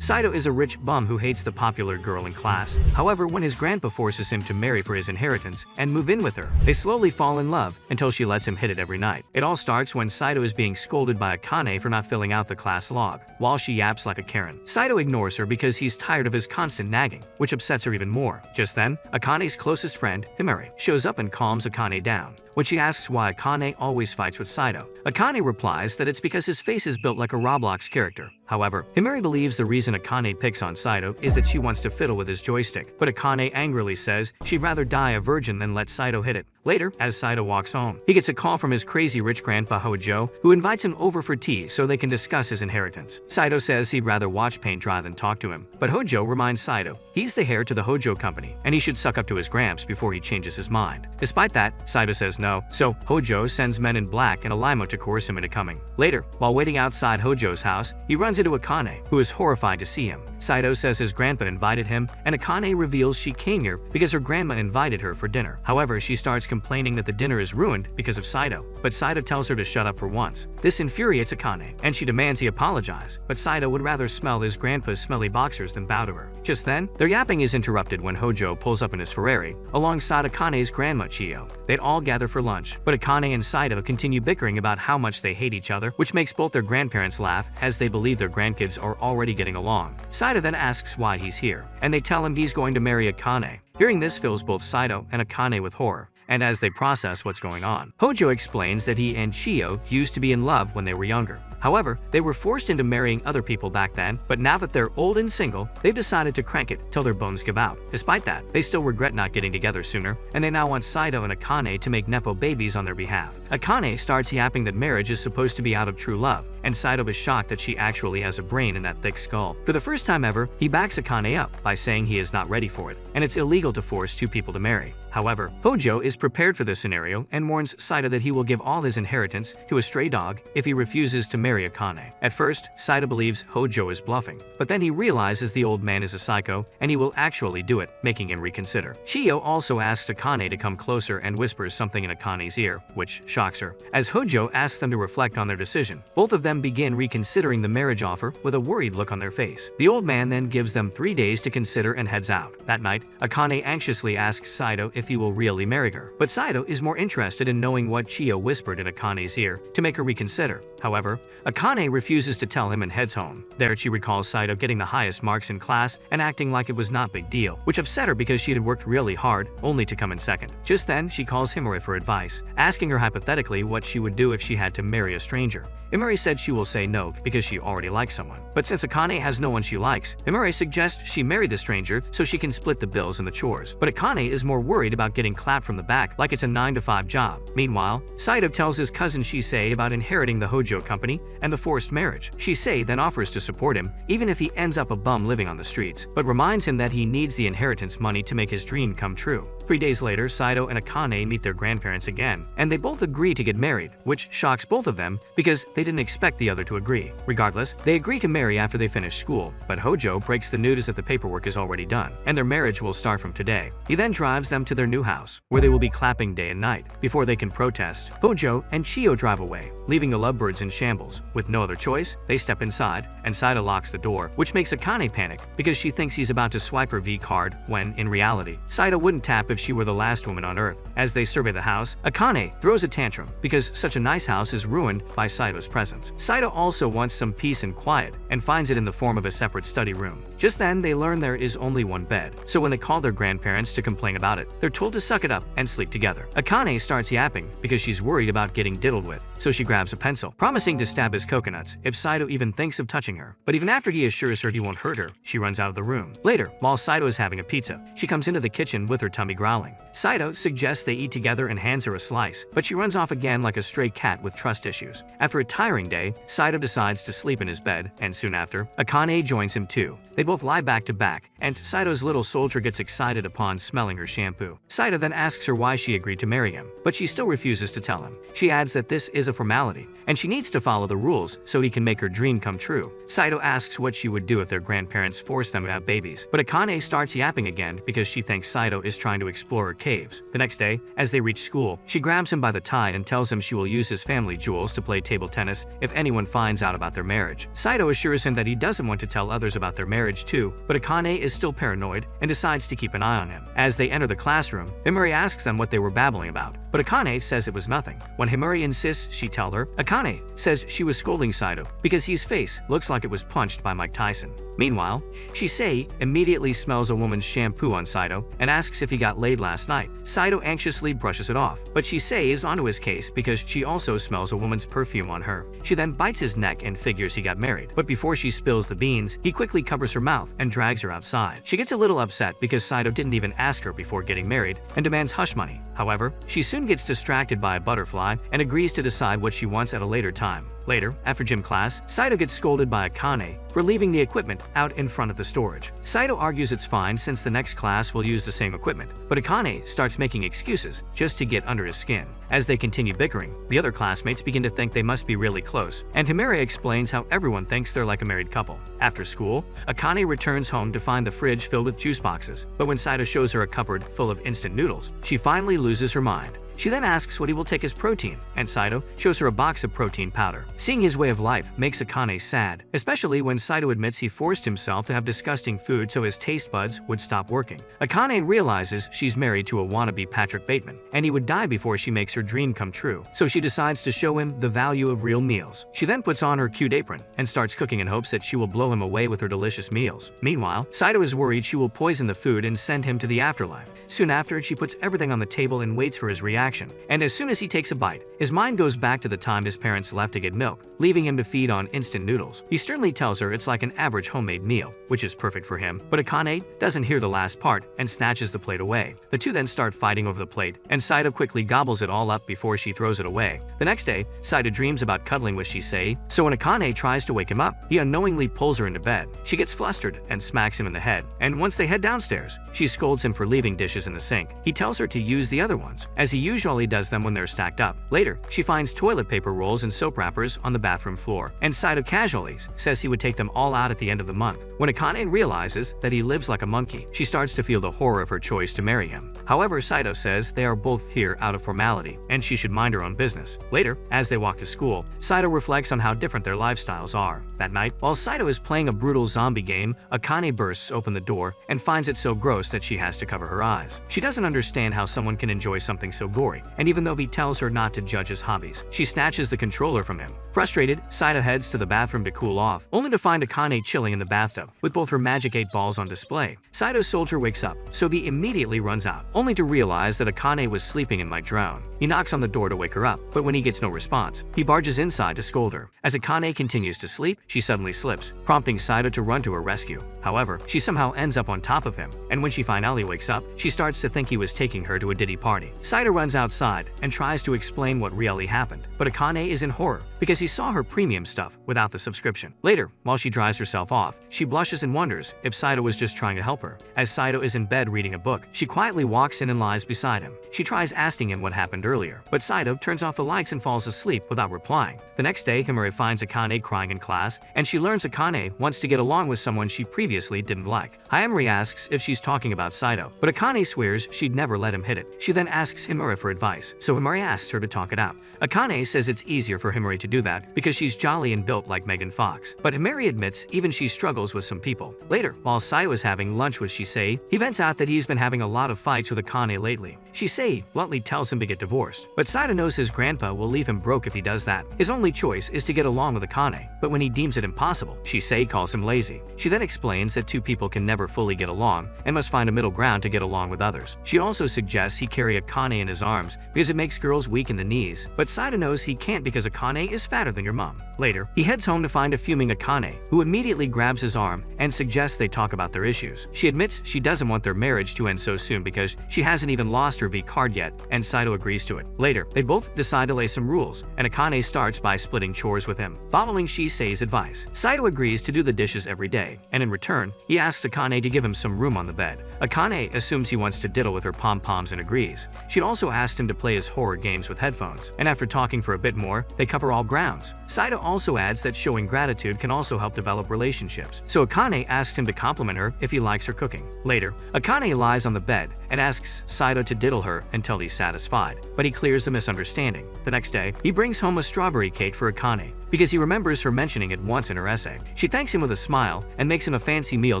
Saito is a rich bum who hates the popular girl in class. However, when his grandpa forces him to marry for his inheritance and move in with her, they slowly fall in love until she lets him hit it every night. It all starts when Saito is being scolded by Akane for not filling out the class log, while she yaps like a Karen. Saito ignores her because he's tired of his constant nagging, which upsets her even more. Just then, Akane's closest friend, Himari, shows up and calms Akane down. When she asks why Akane always fights with Saito, Akane replies that it's because his face is built like a Roblox character. However, Himari believes the reason Akane picks on Saito is that she wants to fiddle with his joystick, but Akane angrily says she'd rather die a virgin than let Saito hit it. Later, as Saito walks home, he gets a call from his crazy rich grandpa Hojo, who invites him over for tea so they can discuss his inheritance. Saito says he'd rather watch paint dry than talk to him, but Hojo reminds Saito he's the heir to the Hojo company and he should suck up to his gramps before he changes his mind. Despite that, Saito says no, so Hojo sends men in black and a limo to coerce him into coming. Later, while waiting outside Hojo's house, he runs into Akane, who is horrified to see him. Saito says his grandpa invited him, and Akane reveals she came here because her grandma invited her for dinner. However, she starts complaining that the dinner is ruined because of Saito, but Saito tells her to shut up for once. This infuriates Akane, and she demands he apologize, but Saito would rather smell his grandpa's smelly boxers than bow to her. Just then, their yapping is interrupted when Hojo pulls up in his Ferrari, alongside Akane's grandma Chiyo. They'd all gather for lunch, but Akane and Saito continue bickering about how much they hate each other, which makes both their grandparents laugh as they believe their grandkids are already getting along. Saito then asks why he's here, and they tell him he's going to marry Akane. Hearing this fills both Saito and Akane with horror, and as they process what's going on, Hojo explains that he and Chiyo used to be in love when they were younger. However, they were forced into marrying other people back then, but now that they're old and single, they've decided to crank it till their bones give out. Despite that, they still regret not getting together sooner, and they now want Saito and Akane to make nepo babies on their behalf. Akane starts yapping that marriage is supposed to be out of true love, and Saito is shocked that she actually has a brain in that thick skull. For the first time ever, he backs Akane up by saying he is not ready for it, and it's illegal to force two people to marry. However, Hojo is prepared for this scenario and warns Saito that he will give all his inheritance to a stray dog if he refuses to marry Akane. At first, Saito believes Hojo is bluffing, but then he realizes the old man is a psycho and he will actually do it, making him reconsider. Chiyo also asks Akane to come closer and whispers something in Akane's ear, which shocks her. As Hojo asks them to reflect on their decision, both of them begin reconsidering the marriage offer with a worried look on their face. The old man then gives them 3 days to consider and heads out. That night, Akane anxiously asks Saito if he will really marry her, but Saito is more interested in knowing what Chiyo whispered in Akane's ear to make her reconsider. However, Akane refuses to tell him and heads home. There, she recalls Saito getting the highest marks in class and acting like it was not big deal, which upset her because she had worked really hard only to come in second. Just then, she calls Himari for advice, asking her hypothetically what she would do if she had to marry a stranger. Himari said she will say no because she already likes someone. But since Akane has no one she likes, Himari suggests she marry the stranger so she can split the bills and the chores. But Akane is more worried about getting clapped from the back like it's a 9-to-5 job. Meanwhile, Saito tells his cousin Shisei about inheriting the Hojo company and the forced marriage. Shisei then offers to support him, even if he ends up a bum living on the streets, but reminds him that he needs the inheritance money to make his dream come true. 3 days later, Saito and Akane meet their grandparents again, and they both agree to get married, which shocks both of them because they didn't expect the other to agree. Regardless, they agree to marry after they finish school, but Hojo breaks the news that the paperwork is already done, and their marriage will start from today. He then drives them to their new house, where they will be clapping day and night. Before they can protest, Hojo and Chiyo drive away, leaving the lovebirds in shambles. With no other choice, they step inside, and Saito locks the door, which makes Akane panic because she thinks he's about to swipe her V card when, in reality, Saito wouldn't tap if she were the last woman on Earth. As they survey the house, Akane throws a tantrum because such a nice house is ruined by Saito's presence. Saito also wants some peace and quiet and finds it in the form of a separate study room. Just then, they learn there is only one bed, so when they call their grandparents to complain about it, they're told to suck it up and sleep together. Akane starts yapping because she's worried about getting diddled with, so she grabs a pencil, promising to stab his coconuts if Saito even thinks of touching her. But even after he assures her he won't hurt her, she runs out of the room. Later, while Saito is having a pizza, she comes into the kitchen with her tummy growling. Saito suggests they eat together and hands her a slice, but she runs off again like a stray cat with trust issues. After a tiring day, Saito decides to sleep in his bed, and soon after, Akane joins him too. They both lie back to back, and Saito's little soldier gets excited upon smelling her shampoo. Saito then asks her why she agreed to marry him, but she still refuses to tell him. She adds that this is a formality, and she needs to follow the rules so he can make her dream come true. Saito asks what she would do if their grandparents forced them to have babies, but Akane starts yapping again because she thinks Saito is trying to explore her caves. The next day, as they reach school, she grabs him by the tie and tells him she will use his family jewels to play table tennis if anyone finds out about their marriage. Saito assures him that he doesn't want to tell others about their marriage too, but Akane is still paranoid and decides to keep an eye on him. As they enter the classroom, Himuri asks them what they were babbling about, but Akane says it was nothing. When Himuri insists she tell her, Akane says she was scolding Saito because his face looks like it was punched by Mike Tyson. Meanwhile, Shisei immediately smells a woman's shampoo on Saito and asks if he got laid last night. Saito anxiously brushes it off, but Shisei is onto his case because she also smells a woman's perfume on her. She then bites his neck and figures he got married, but before she spills the beans, he quickly covers her mouth and drags her outside. She gets a little upset because Saito didn't even ask her before getting married and demands hush money. However, she soon gets distracted by a butterfly and agrees to decide what she wants at a later time. Later, after gym class, Saito gets scolded by Akane for leaving the equipment out in front of the storage. Saito argues it's fine since the next class will use the same equipment, but Akane starts making excuses just to get under his skin. As they continue bickering, the other classmates begin to think they must be really close, and Himuri explains how everyone thinks they're like a married couple. After school, Akane returns home to find the fridge filled with juice boxes, but when Saito shows her a cupboard full of instant noodles, she finally loses her mind. She then asks what he will take as protein, and Saito shows her a box of protein powder. Seeing his way of life makes Akane sad, especially when Saito admits he forced himself to have disgusting food so his taste buds would stop working. Akane realizes she's married to a wannabe Patrick Bateman, and he would die before she makes her dream come true, so she decides to show him the value of real meals. She then puts on her cute apron and starts cooking in hopes that she will blow him away with her delicious meals. Meanwhile, Saito is worried she will poison the food and send him to the afterlife. Soon after, she puts everything on the table and waits for his reaction. And as soon as he takes a bite, his mind goes back to the time his parents left to get milk, leaving him to feed on instant noodles. He sternly tells her it's like an average homemade meal, which is perfect for him, but Akane doesn't hear the last part and snatches the plate away. The two then start fighting over the plate, and Saito quickly gobbles it all up before she throws it away. The next day, Saito dreams about cuddling with Shisei, so when Akane tries to wake him up, he unknowingly pulls her into bed. She gets flustered and smacks him in the head, and once they head downstairs, she scolds him for leaving dishes in the sink. He tells her to use the other ones, as he usually does them when they're stacked up. Later, she finds toilet paper rolls and soap wrappers on the bathroom floor, and Saito casually says he would take them all out at the end of the month. When Akane realizes that he lives like a monkey, she starts to feel the horror of her choice to marry him. However, Saito says they are both here out of formality, and she should mind her own business. Later, as they walk to school, Saito reflects on how different their lifestyles are. That night, while Saito is playing a brutal zombie game, Akane bursts open the door and finds it so gross that she has to cover her eyes. She doesn't understand how someone can enjoy something so gory, and even though he tells her not to judge his hobbies, she snatches the controller from him. Frustrated, Saito heads to the bathroom to cool off, only to find Akane chilling in the bathtub, with both her Magic 8 balls on display. Saito's soldier wakes up, so he immediately runs out, only to realize that Akane was sleeping and might drown. He knocks on the door to wake her up, but when he gets no response, he barges inside to scold her. As Akane continues to sleep, she suddenly slips, prompting Saito to run to her rescue. However, she somehow ends up on top of him, and when she finally wakes up, she starts to think he was taking her to a diddy party. Saito runs outside and tries to explain what really happened, but Akane is in horror because he saw her premium stuff without the subscription. Later, while she dries herself off, she blushes and wonders if Saito was just trying to help her. As Saito is in bed reading a book, she quietly walks in and lies beside him. She tries asking him what happened earlier, but Saito turns off the lights and falls asleep without replying. The next day, Himuri finds Akane crying in class, and she learns Akane wants to get along with someone she previously didn't like. Himuri asks if she's talking about Saito, but Akane swears she'd never let him hit it. She then asks Himuri for advice, so Himuri asks her to talk it out. Akane says it's easier for Himuri to do that because she's jolly and built like Megan Fox, but Himuri admits even she struggles with some people. Later, while Saito is having lunch with Shisei, he vents out that he's been having a lot of fights with Akane lately. Shisei bluntly tells him to get divorced, but Saito knows his grandpa will leave him broke if he does that. His only choice is to get along with Akane, but when he deems it impossible, Shisei calls him lazy. She then explains that two people can never fully get along and must find a middle ground to get along with others. She also suggests he carry Akane in his arms arms because it makes girls weak in the knees, but Saito knows he can't because Akane is fatter than your mom. Later, he heads home to find a fuming Akane, who immediately grabs his arm and suggests they talk about their issues. She admits she doesn't want their marriage to end so soon because she hasn't even lost her V card yet, and Saito agrees to it. Later, they both decide to lay some rules, and Akane starts by splitting chores with him, following Shisei's advice. Saito agrees to do the dishes every day, and in return, he asks Akane to give him some room on the bed. Akane assumes he wants to diddle with her pom-poms and agrees. She'd also asked him to play his horror games with headphones, and after talking for a bit more, they cover all grounds. Saito also adds that showing gratitude can also help develop relationships, so Akane asks him to compliment her if he likes her cooking. Later, Akane lies on the bed and asks Saito to diddle her until he's satisfied, but he clears the misunderstanding. The next day, he brings home a strawberry cake for Akane because he remembers her mentioning it once in her essay. She thanks him with a smile and makes him a fancy meal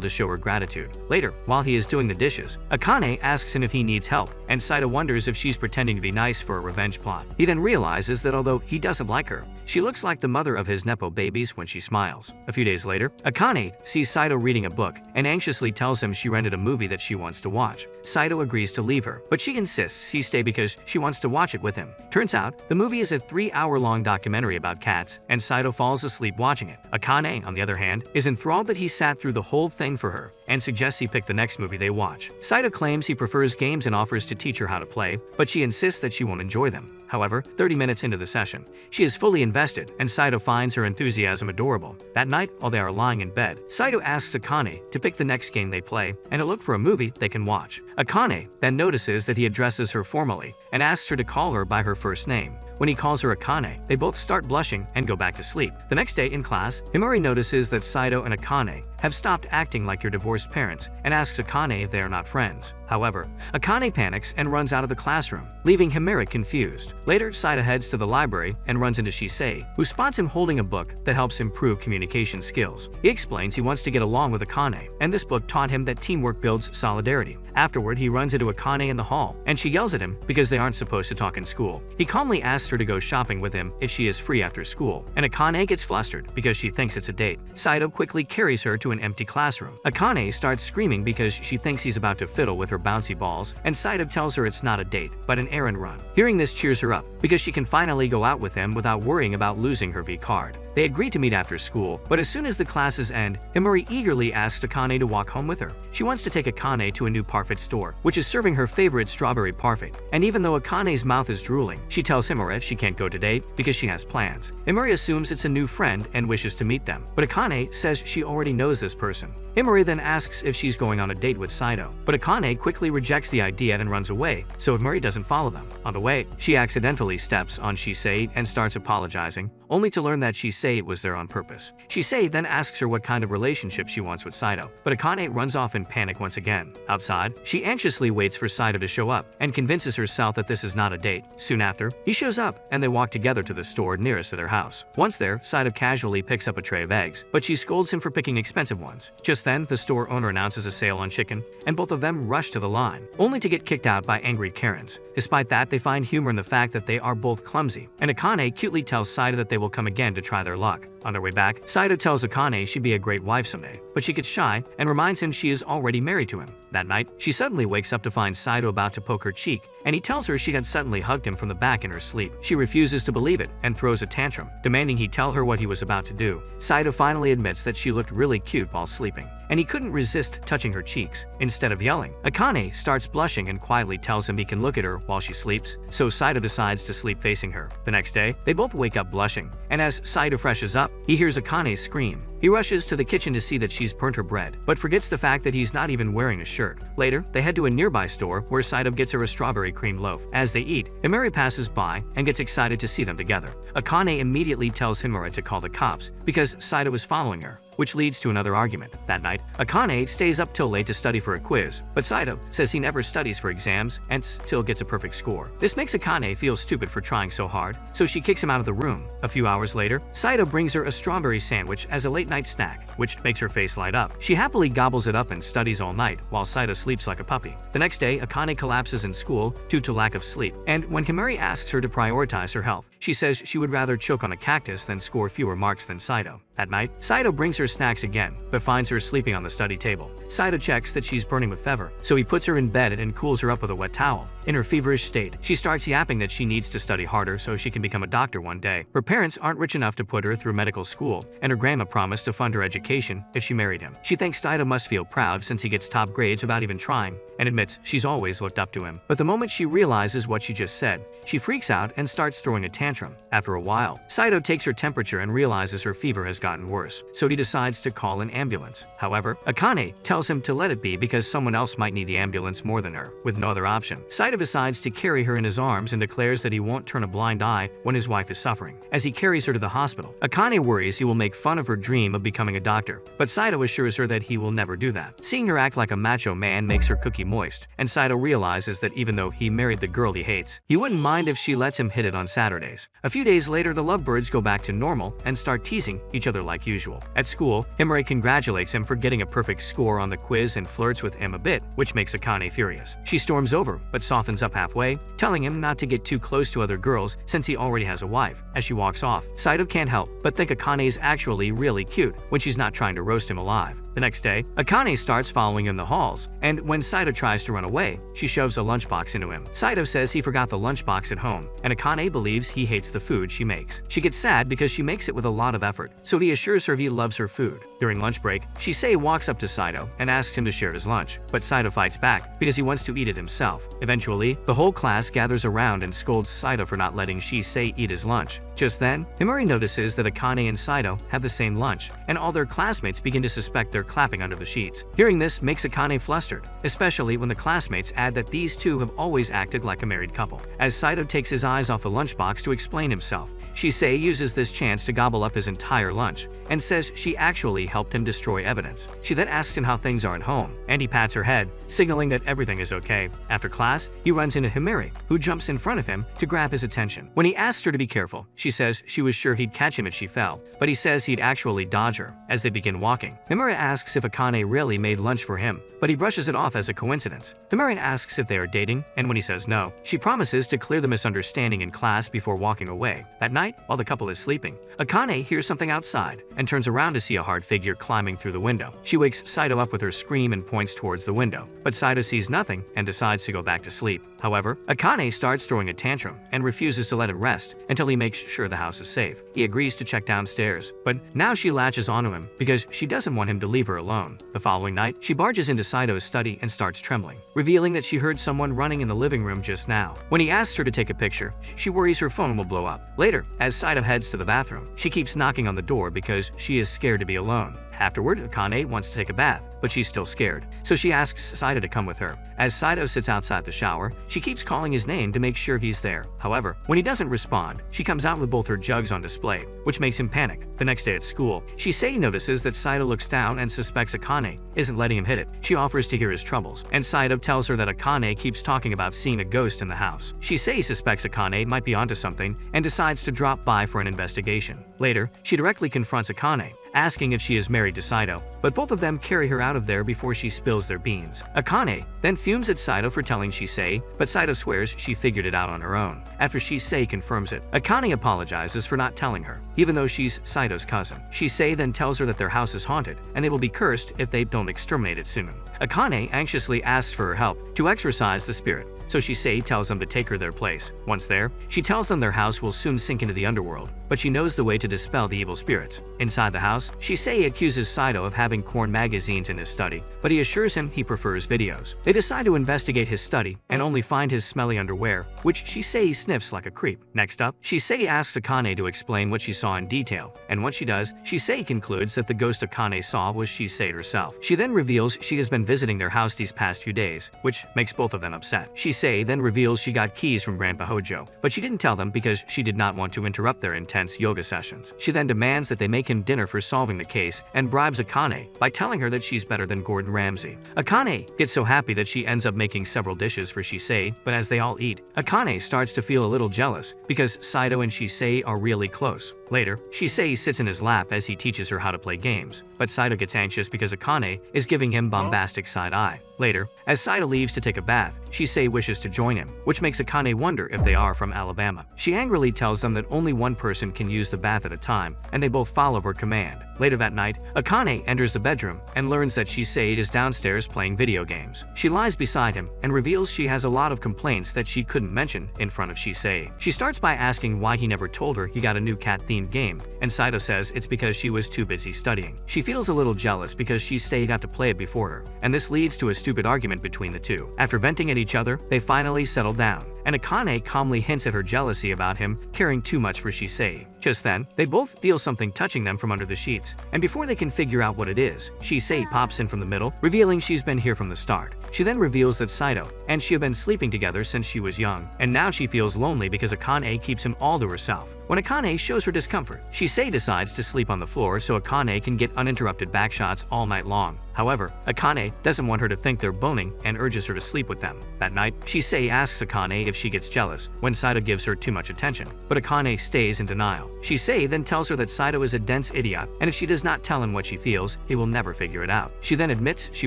to show her gratitude. Later, while he is doing the dishes, Akane asks him if he needs help, and Saito wonders if she's pretending to be nice for a revenge plot. He then realizes that although he doesn't like her, she looks like the mother of his nepo babies when she smiles. A few days later, Akane sees Saito reading a book and anxiously tells him she rented a movie that she wants to watch. Saito agrees to leave her, but she insists he stay because she wants to watch it with him. Turns out, the movie is a 3-hour-long documentary about cats, and Saito falls asleep watching it. Akane, on the other hand, is enthralled that he sat through the whole thing for her and suggests he pick the next movie they watch. Saito claims he prefers games and offers to teach her how to play, but she insists that she won't enjoy them. However, 30 minutes into the session, she is fully invested, and Saito finds her enthusiasm adorable. That night, while they are lying in bed, Saito asks Akane to pick the next game they play and to look for a movie they can watch. Akane then notices that he addresses her formally and asks her to call her by her first name. When he calls her Akane, they both start blushing and go back to sleep. The next day in class, Himari notices that Saito and Akane have stopped acting like your divorced parents and asks Akane if they are not friends. However, Akane panics and runs out of the classroom, leaving Himari confused. Later, Saito heads to the library and runs into Shisei, who spots him holding a book that helps improve communication skills. He explains he wants to get along with Akane, and this book taught him that teamwork builds solidarity. Afterward, he runs into Akane in the hall, and she yells at him because they aren't supposed to talk in school. He calmly asks her to go shopping with him if she is free after school, and Akane gets flustered because she thinks it's a date. Saito quickly carries her to an empty classroom. Akane starts screaming because she thinks he's about to fiddle with her bouncy balls, and Saito tells her it's not a date, but an errand run. Hearing this cheers her up because she can finally go out with him without worrying about losing her V card. They agree to meet after school, but as soon as the classes end, Himari eagerly asks Akane to walk home with her. She wants to take Akane to a new parfait store, which is serving her favorite strawberry parfait, and even though Akane's mouth is drooling, she tells Himari she can't go today because she has plans. Himari assumes it's a new friend and wishes to meet them, but Akane says she already knows this person. Himari then asks if she's going on a date with Saito, but Akane quickly rejects the idea and runs away, so Himari doesn't follow them. On the way, she accidentally steps on Shisei and starts apologizing, only to learn that Shisei was there on purpose. Shisei then asks her what kind of relationship she wants with Saito, but Akane runs off in panic once again. Outside, she anxiously waits for Saito to show up and convinces herself that this is not a date. Soon after, he shows up and they walk together to the store nearest to their house. Once there, Saito casually picks up a tray of eggs, but she scolds him for picking expensive ones. Just then, the store owner announces a sale on chicken, and both of them rush to the line, only to get kicked out by angry Karens. Despite that, they find humor in the fact that they are both clumsy, and Akane cutely tells Saito that they will come again to try their luck. On their way back, Saito tells Akane she'd be a great wife someday, but she gets shy and reminds him she is already married to him. That night, she suddenly wakes up to find Saito about to poke her cheek, and he tells her she had suddenly hugged him from the back in her sleep. She refuses to believe it and throws a tantrum, demanding he tell her what he was about to do. Saito finally admits that she looked really cute while sleeping, and he couldn't resist touching her cheeks. Instead of yelling, Akane starts blushing and quietly tells him he can look at her while she sleeps, so Saito decides to sleep facing her. The next day, they both wake up blushing, and as Saito freshes up, he hears Akane scream. He rushes to the kitchen to see that she's burnt her bread, but forgets the fact that he's not even wearing a shirt. Later, they head to a nearby store where Saito gets her a strawberry cream loaf. As they eat, Himari passes by and gets excited to see them together. Akane immediately tells Himari to call the cops because Saito is following her, which leads to another argument. That night, Akane stays up till late to study for a quiz, but Saito says he never studies for exams and still gets a perfect score. This makes Akane feel stupid for trying so hard, so she kicks him out of the room. A few hours later, Saito brings her a strawberry sandwich as a late-night snack, which makes her face light up. She happily gobbles it up and studies all night, while Saito sleeps like a puppy. The next day, Akane collapses in school due to lack of sleep, and when Himari asks her to prioritize her health, she says she would rather choke on a cactus than score fewer marks than Saito. At night, Saito brings her snacks again, but finds her sleeping on the study table. Saito checks that she's burning with fever, so he puts her in bed and cools her up with a wet towel. In her feverish state, she starts yapping that she needs to study harder so she can become a doctor one day. Her parents aren't rich enough to put her through medical school, and her grandma promised to fund her education if she married him. She thinks Saito must feel proud since he gets top grades without even trying, and admits she's always looked up to him. But the moment she realizes what she just said, she freaks out and starts throwing a tantrum. After a while, Saito takes her temperature and realizes her fever has gotten worse, so he decides to call an ambulance. However, Akane tells him to let it be because someone else might need the ambulance more than her. With no other option, Saito decides to carry her in his arms and declares that he won't turn a blind eye when his wife is suffering. As he carries her to the hospital, Akane worries he will make fun of her dream of becoming a doctor, but Saito assures her that he will never do that. Seeing her act like a macho man makes her cookie moist, and Saito realizes that even though he married the girl he hates, he wouldn't mind if she lets him hit it on Saturdays. A few days later, the lovebirds go back to normal and start teasing each other like usual. At school, Himari congratulates him for getting a perfect score on the quiz and flirts with him a bit, which makes Akane furious. She storms over, but softens up halfway, telling him not to get too close to other girls since he already has a wife. As she walks off, Saito can't help but think Akane's actually really cute when she's not trying to roast him alive. The next day, Akane starts following in the halls, and when Saito tries to run away, she shoves a lunchbox into him. Saito says he forgot the lunchbox at home, and Akane believes he hates the food she makes. She gets sad because she makes it with a lot of effort, so he assures her he loves her food. During lunch break, Shisei walks up to Saito and asks him to share his lunch, but Saito fights back because he wants to eat it himself. Eventually, the whole class gathers around and scolds Saito for not letting Shisei eat his lunch. Just then, Himari notices that Akane and Saito have the same lunch, and all their classmates begin to suspect they're clapping under the sheets. Hearing this makes Akane flustered, especially when the classmates add that these two have always acted like a married couple. As Saito takes his eyes off the lunchbox to explain himself, Shisei uses this chance to gobble up his entire lunch and says she actually helped him destroy evidence. She then asks him how things are at home, and he pats her head, signaling that everything is okay. After class, he runs into Himari, who jumps in front of him to grab his attention. When he asks her to be careful, she says she was sure he'd catch him if she fell, but he says he'd actually dodge her. As they begin walking, Himari asks if Akane really made lunch for him, but he brushes it off as a coincidence. Himari asks if they are dating, and when he says no, she promises to clear the misunderstanding in class before walking away. That night, while the couple is sleeping, Akane hears something outside and turns around to see a hard figure climbing through the window. She wakes Saito up with her scream and points towards the window, but Saito sees nothing and decides to go back to sleep. However, Akane starts throwing a tantrum and refuses to let him rest until he makes sure the house is safe. He agrees to check downstairs, but now she latches onto him because she doesn't want him to leave her alone. The following night, she barges into Saito's study and starts trembling, revealing that she heard someone running in the living room just now. When he asks her to take a picture, she worries her phone will blow up. Later, as Saito heads to the bathroom, she keeps knocking on the door because she is scared to be alone. Afterward, Akane wants to take a bath, but she's still scared, so she asks Saito to come with her. As Saito sits outside the shower, she keeps calling his name to make sure he's there. However, when he doesn't respond, she comes out with both her jugs on display, which makes him panic. The next day at school, Shisei notices that Saito looks down and suspects Akane isn't letting him hit it. She offers to hear his troubles, and Saito tells her that Akane keeps talking about seeing a ghost in the house. Shisei suspects Akane might be onto something and decides to drop by for an investigation. Later, she directly confronts Akane, asking if she is married to Saito, but both of them carry her out of there before she spills their beans. Akane then fumes at Saito for telling Shisei, but Saito swears she figured it out on her own. After Shisei confirms it, Akane apologizes for not telling her, even though she's Saito's cousin. Shisei then tells her that their house is haunted, and they will be cursed if they don't exterminate it soon. Akane anxiously asks for her help to exorcise the spirit, so Shisei tells them to take her their place. Once there, she tells them their house will soon sink into the underworld, but she knows the way to dispel the evil spirits. Inside the house, Shisei accuses Saito of having corn magazines in his study, but he assures him he prefers videos. They decide to investigate his study and only find his smelly underwear, which Shisei sniffs like a creep. Next up, Shisei asks Akane to explain what she saw in detail, and once she does, Shisei concludes that the ghost Akane saw was Shisei herself. She then reveals she has been visiting their house these past few days, which makes both of them upset. Shisei then reveals she got keys from Grandpa Hojo, but she didn't tell them because she did not want to interrupt their intense yoga sessions. She then demands that they make him dinner for solving the case and bribes Akane by telling her that she's better than Gordon Ramsay. Akane gets so happy that she ends up making several dishes for Shisei, but as they all eat, Akane starts to feel a little jealous because Saito and Shisei are really close. Later, Shisei sits in his lap as he teaches her how to play games, but Saito gets anxious because Akane is giving him bombastic side eye. Later, as Saito leaves to take a bath, Shisei wishes to join him, which makes Akane wonder if they are from Alabama. She angrily tells them that only one person can use the bath at a time, and they both follow her command. Later that night, Akane enters the bedroom and learns that Shisei is downstairs playing video games. She lies beside him and reveals she has a lot of complaints that she couldn't mention in front of Shisei. She starts by asking why he never told her he got a new cat-themed game, and Saito says it's because she was too busy studying. She feels a little jealous because Shisei got to play it before her, and this leads to a stupid argument between the two. After venting at each other, they finally settle down, and Akane calmly hints at her jealousy about him caring too much for Shisei. Just then, they both feel something touching them from under the sheets, and before they can figure out what it is, Shisei pops in from the middle, revealing she's been here from the start. She then reveals that Saito and she have been sleeping together since she was young, and now she feels lonely because Akane keeps him all to herself. When Akane shows her discomfort, Shisei decides to sleep on the floor so Akane can get uninterrupted backshots all night long. However, Akane doesn't want her to think they're boning and urges her to sleep with them. That night, Shisei asks Akane if she gets jealous when Saito gives her too much attention, but Akane stays in denial. Shisei then tells her that Saito is a dense idiot, and if she does not tell him what she feels, he will never figure it out. She then admits she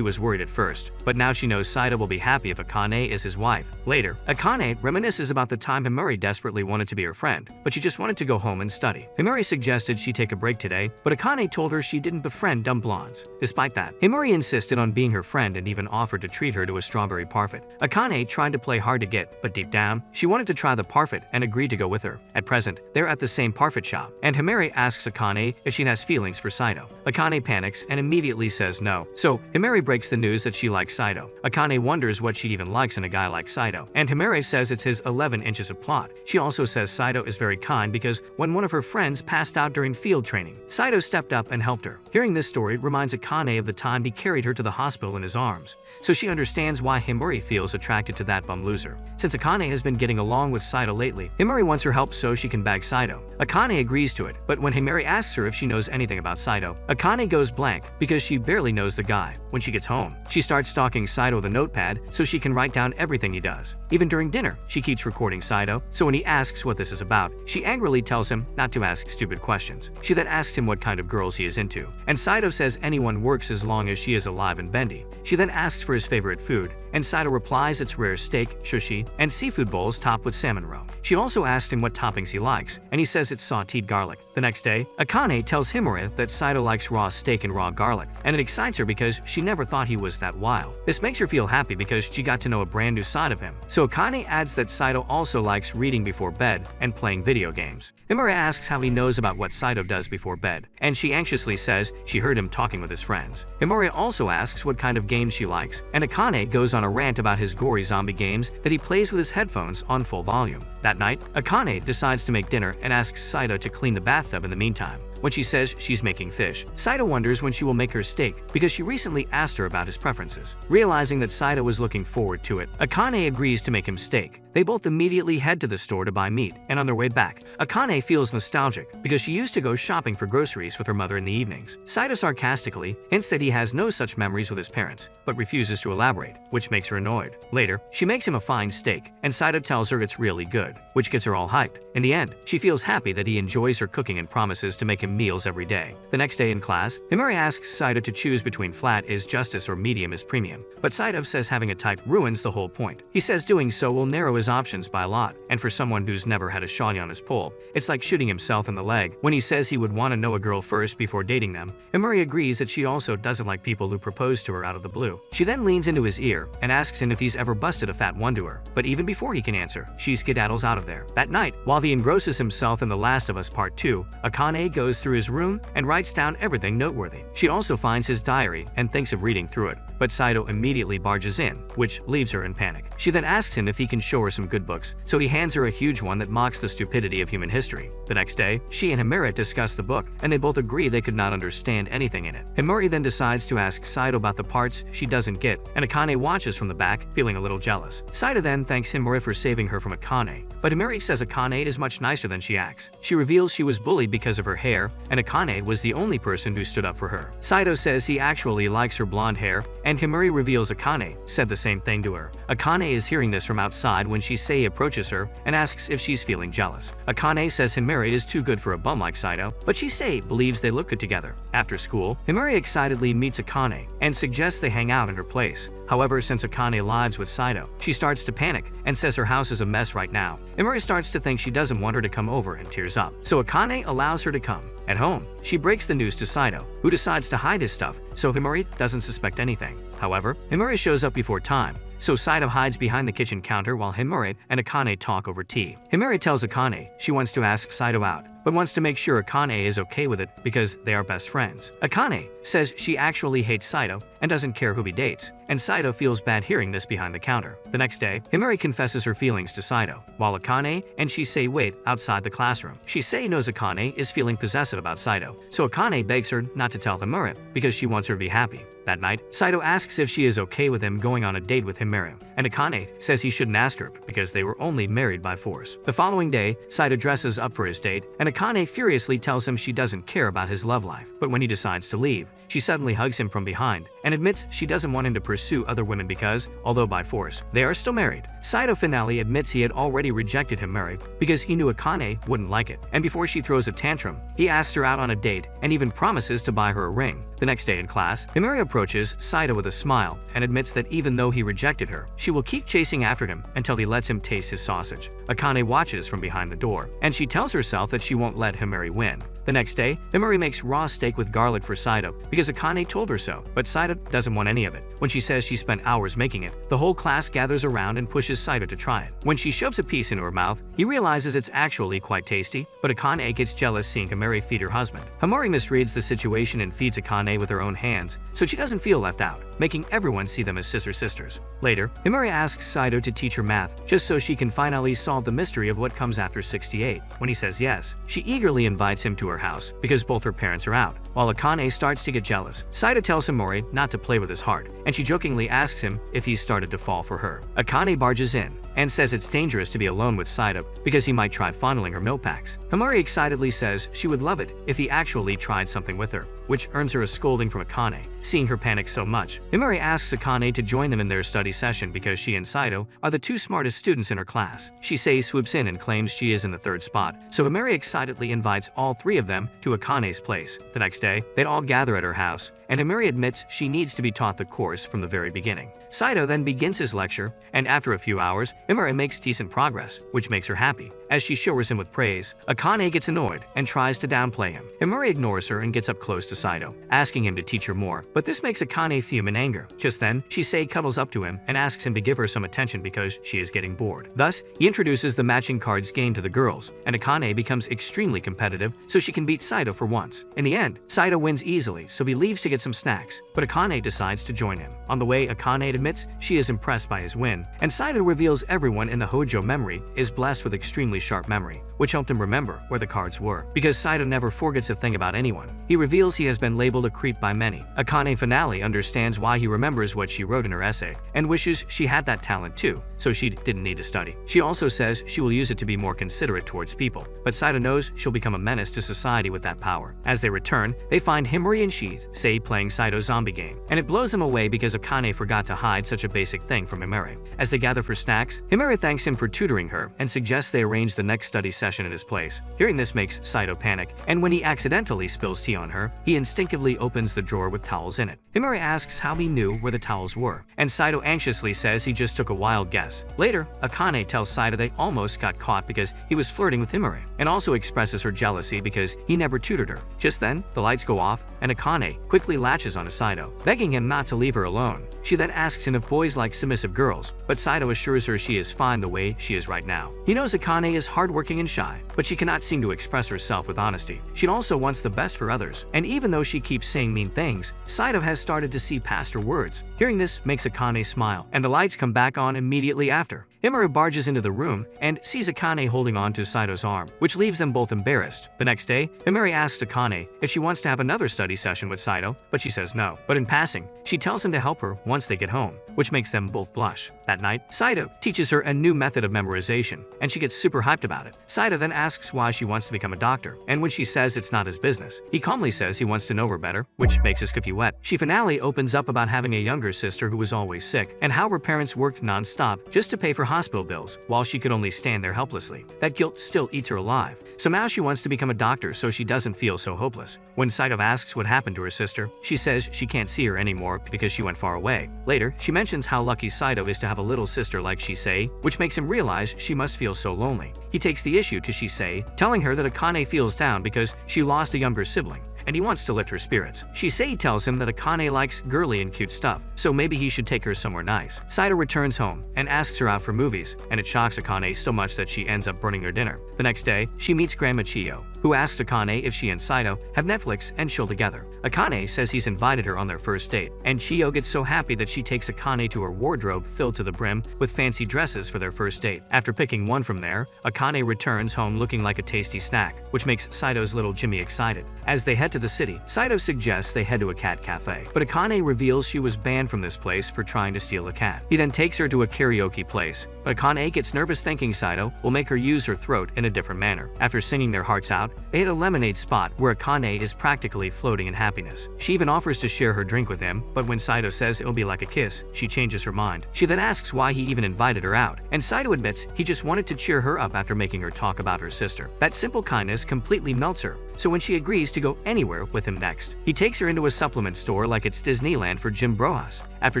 was worried at first, but now she knows Saito will be happy if Akane is his wife. Later, Akane reminisces about the time Himuri desperately wanted to be her friend, but she just wanted to go home and study. Himuri suggested she take a break today, but Akane told her she didn't befriend dumb blondes. Despite that, Himuri insisted on being her friend and even offered to treat her to a strawberry parfait. Akane tried to play hard to get, but deep down, she wanted to try the parfait and agreed to go with her. At present, they're at the same parfait shop, and Himuri asks Akane if she has feelings for Saito. Akane panics and immediately says no, so Himuri breaks the news that she likes Saito. Akane wonders what she even likes in a guy like Saito, and Himuri says it's his 11 inches of plot. She also says Saito is very kind because when one of her friends passed out during field training, Saito stepped up and helped her. Hearing this story reminds Akane of the time he carried her to the hospital in his arms, so she understands why Himuri feels attracted to that bum loser. Since Akane has been getting along with Saito lately, Himuri wants her help so she can bag Saito. Akane agrees to it, but when Himuri asks her if she knows anything about Saito, Akane goes blank because she barely knows the guy. When she gets home, she starts stalking Saito with a notepad so she can write down everything he does. Even during dinner, she keeps recording Saito, so when he asks what this is about, she angrily tells him not to ask stupid questions. She then asks him what kind of girls he is into, and Saito says anyone works as long as she is alive and bendy. She then asks for his favorite food, and Saito replies it's rare steak, sushi, and seafood bowls topped with salmon roe. She also asked him what toppings he likes, and he says it's sauteed garlic. The next day, Akane tells Himuri that Saito likes raw steak and raw garlic, and it excites her because she never thought he was that wild. This makes her feel happy because she got to know a brand new side of him. So Akane adds that Saito also likes reading before bed and playing video games. Himuri asks how he knows about what Saito does before bed, and she anxiously says she heard him talking with his friends. Himuri also asks what kind of games she likes, and Akane goes on a rant about his gory zombie games that he plays with his headphones on full volume. That night, Akane decides to make dinner and asks Saito to clean the bathtub in the meantime. When she says she's making fish, Saito wonders when she will make her steak because she recently asked her about his preferences. Realizing that Saito was looking forward to it, Akane agrees to make him steak. They both immediately head to the store to buy meat, and on their way back, Akane feels nostalgic because she used to go shopping for groceries with her mother in the evenings. Saito sarcastically hints that he has no such memories with his parents, but refuses to elaborate, which makes her annoyed. Later, she makes him a fine steak, and Saito tells her it's really good, which gets her all hyped. In the end, she feels happy that he enjoys her cooking and promises to make him meals every day. The next day in class, Himuri asks Saito to choose between flat is justice or medium is premium, but Saito says having a type ruins the whole point. He says doing so will narrow his options by a lot, and for someone who's never had a shawty on his pole, it's like shooting himself in the leg. When he says he would want to know a girl first before dating them, Himuri agrees that she also doesn't like people who propose to her out of the blue. She then leans into his ear and asks him if he's ever busted a fat one to her, but even before he can answer, she skedaddles out of there. That night, while he engrosses himself in The Last of Us Part 2, Akane goes through his room and writes down everything noteworthy. She also finds his diary and thinks of reading through it, but Saito immediately barges in, which leaves her in panic. She then asks him if he can show her some good books, so he hands her a huge one that mocks the stupidity of human history. The next day, she and Himuri discuss the book, and they both agree they could not understand anything in it. Himuri then decides to ask Saito about the parts she doesn't get, and Akane watches from the back, feeling a little jealous. Saito then thanks Himuri for saving her from Akane, but Himuri says Akane is much nicer than she acts. She reveals she was bullied because of her hair, and Akane was the only person who stood up for her. Saito says he actually likes her blonde hair, and Himuri reveals Akane said the same thing to her. Akane is hearing this from outside when Shisei approaches her and asks if she's feeling jealous. Akane says Himuri is too good for a bum like Saito, but Shisei believes they look good together. After school, Himuri excitedly meets Akane and suggests they hang out in her place. However, since Akane lives with Saito, she starts to panic and says her house is a mess right now. Himari starts to think she doesn't want her to come over and tears up. So Akane allows her to come. At home, she breaks the news to Saito, who decides to hide his stuff so Himari doesn't suspect anything. However, Himari shows up before time, so Saito hides behind the kitchen counter while Himari and Akane talk over tea. Himari tells Akane she wants to ask Saito out, but wants to make sure Akane is okay with it because they are best friends. Akane says she actually hates Saito and doesn't care who he dates, and Saito feels bad hearing this behind the counter. The next day, Himari confesses her feelings to Saito, while Akane and Shisei wait outside the classroom. Shisei knows Akane is feeling possessive about Saito, so Akane begs her not to tell Himari because she wants her to be happy. That night, Saito asks if she is okay with him going on a date with Himari, and Akane says he shouldn't ask her because they were only married by force. The following day, Saito dresses up for his date, and Akane furiously tells him she doesn't care about his love life. But when he decides to leave, she suddenly hugs him from behind and admits she doesn't want him to pursue other women because, although by force, they are still married. Saito finally admits he had already rejected Himari because he knew Akane wouldn't like it, and before she throws a tantrum, he asks her out on a date and even promises to buy her a ring. The next day in class, Himari approaches Saito with a smile and admits that even though he rejected her, she will keep chasing after him until he lets him taste his sausage. Akane watches from behind the door, and she tells herself that she won't let Himari win. The next day, Himari makes raw steak with garlic for Saito because Akane told her so, but Saito doesn't want any of it. When she says she spent hours making it, the whole class gathers around and pushes Saito to try it. When she shoves a piece into her mouth, he realizes it's actually quite tasty, but Akane gets jealous seeing Himari feed her husband. Himari misreads the situation and feeds Akane with her own hands, so she doesn't feel left out, making everyone see them as sisters. Later, Himari asks Saito to teach her math just so she can finally solve the mystery of what comes after 68. When he says yes, she eagerly invites him to her house because both her parents are out. While Akane starts to get jealous, Saito tells Himari not to play with his heart, and she jokingly asks him if he's started to fall for her. Akane barges in and says it's dangerous to be alone with Saito because he might try fondling her milk packs. Himari excitedly says she would love it if he actually tried something with her, which earns her a scolding from Akane. Seeing her panic so much, Himari asks Akane to join them in their study session because she and Saito are the two smartest students in her class. Shisei swoops in and claims she is in the third spot, so Himari excitedly invites all three of them to Akane's place. The next day, they all gather at her house, and Himari admits she needs to be taught the course from the very beginning. Saito then begins his lecture, and after a few hours, Himari makes decent progress, which makes her happy. As she showers him with praise, Akane gets annoyed and tries to downplay him. Himari ignores her and gets up close to Saito, asking him to teach her more, but this makes Akane fume in anger. Just then, Shisei cuddles up to him and asks him to give her some attention because she is getting bored. Thus, he introduces the matching cards game to the girls, and Akane becomes extremely competitive so she can beat Saito for once. In the end, Saito wins easily, so he leaves to get some snacks, but Akane decides to join him. On the way, Akane admits she is impressed by his win, and Saito reveals everyone in the Hojo memory is blessed with extremely sharp memory, which helped him remember where the cards were. Because Saito never forgets a thing about anyone, he reveals he has been labeled a creep by many. Akane finally understands why he remembers what she wrote in her essay, and wishes she had that talent too, so she didn't need to study. She also says she will use it to be more considerate towards people, but Saito knows she'll become a menace to society with that power. As they return, they find Himari and Shisei playing Saito's zombie game, and it blows them away because Akane forgot to hide such a basic thing from Himari. As they gather for snacks, Himari thanks him for tutoring her and suggests they arrange the next study session at his place. Hearing this makes Saito panic, and when he accidentally spills tea on her, he instinctively opens the drawer with towels in it. Himari asks how he knew where the towels were, and Saito anxiously says he just took a wild guess. Later, Akane tells Saito they almost got caught because he was flirting with Himari, and also expresses her jealousy because he never tutored her. Just then, the lights go off, and Akane quickly latches onto Saito, begging him not to leave her alone. She then asks him if boys like submissive girls, but Saito assures her she is fine the way she is right now. He knows Akane is hardworking and shy, but she cannot seem to express herself with honesty. She also wants the best for others, and even though she keeps saying mean things, Saito has started to see past her words. Hearing this makes Akane smile, and the lights come back on immediately after. Himari barges into the room and sees Akane holding on to Saito's arm, which leaves them both embarrassed. The next day, Himari asks Akane if she wants to have another study session with Saito, but she says no. But in passing, she tells him to help her once they get home, which makes them both blush. That night, Saito teaches her a new method of memorization, and she gets super hyped about it. Saito then asks why she wants to become a doctor, and when she says it's not his business, he calmly says he wants to know her better, which makes his cookie wet. She finally opens up about having a younger sister who was always sick, and how her parents worked non-stop just to pay for hospital bills, while she could only stand there helplessly. That guilt still eats her alive. So now she wants to become a doctor so she doesn't feel so hopeless. When Saito asks what happened to her sister, she says she can't see her anymore because she went far away. Later, she mentions how lucky Saito is to have a little sister like Shisei, which makes him realize she must feel so lonely. He takes the issue to Shisei, telling her that Akane feels down because she lost a younger sibling, and he wants to lift her spirits. Shisei tells him that Akane likes girly and cute stuff, so maybe he should take her somewhere nice. Saito returns home and asks her out for movies, and it shocks Akane so much that she ends up burning her dinner. The next day, she meets Grandma Chiyo, who asks Akane if she and Saito have Netflix and chill together. Akane says he's invited her on their first date, and Chiyo gets so happy that she takes Akane to her wardrobe filled to the brim with fancy dresses for their first date. After picking one from there, Akane returns home looking like a tasty snack, which makes Saito's little Jimmy excited. As they head to the city, Saito suggests they head to a cat cafe, but Akane reveals she was banned from this place for trying to steal a cat. He then takes her to a karaoke place, but Akane gets nervous thinking Saito will make her use her throat in a different manner. After singing their hearts out, they hit a lemonade spot where Akane is practically floating in happiness. She even offers to share her drink with him, but when Saito says it'll be like a kiss, she changes her mind. She then asks why he even invited her out, and Saito admits he just wanted to cheer her up after making her talk about her sister. That simple kindness completely melts her, so when she agrees to go anywhere with him next, he takes her into a supplement store like it's Disneyland for Jim Brojas. After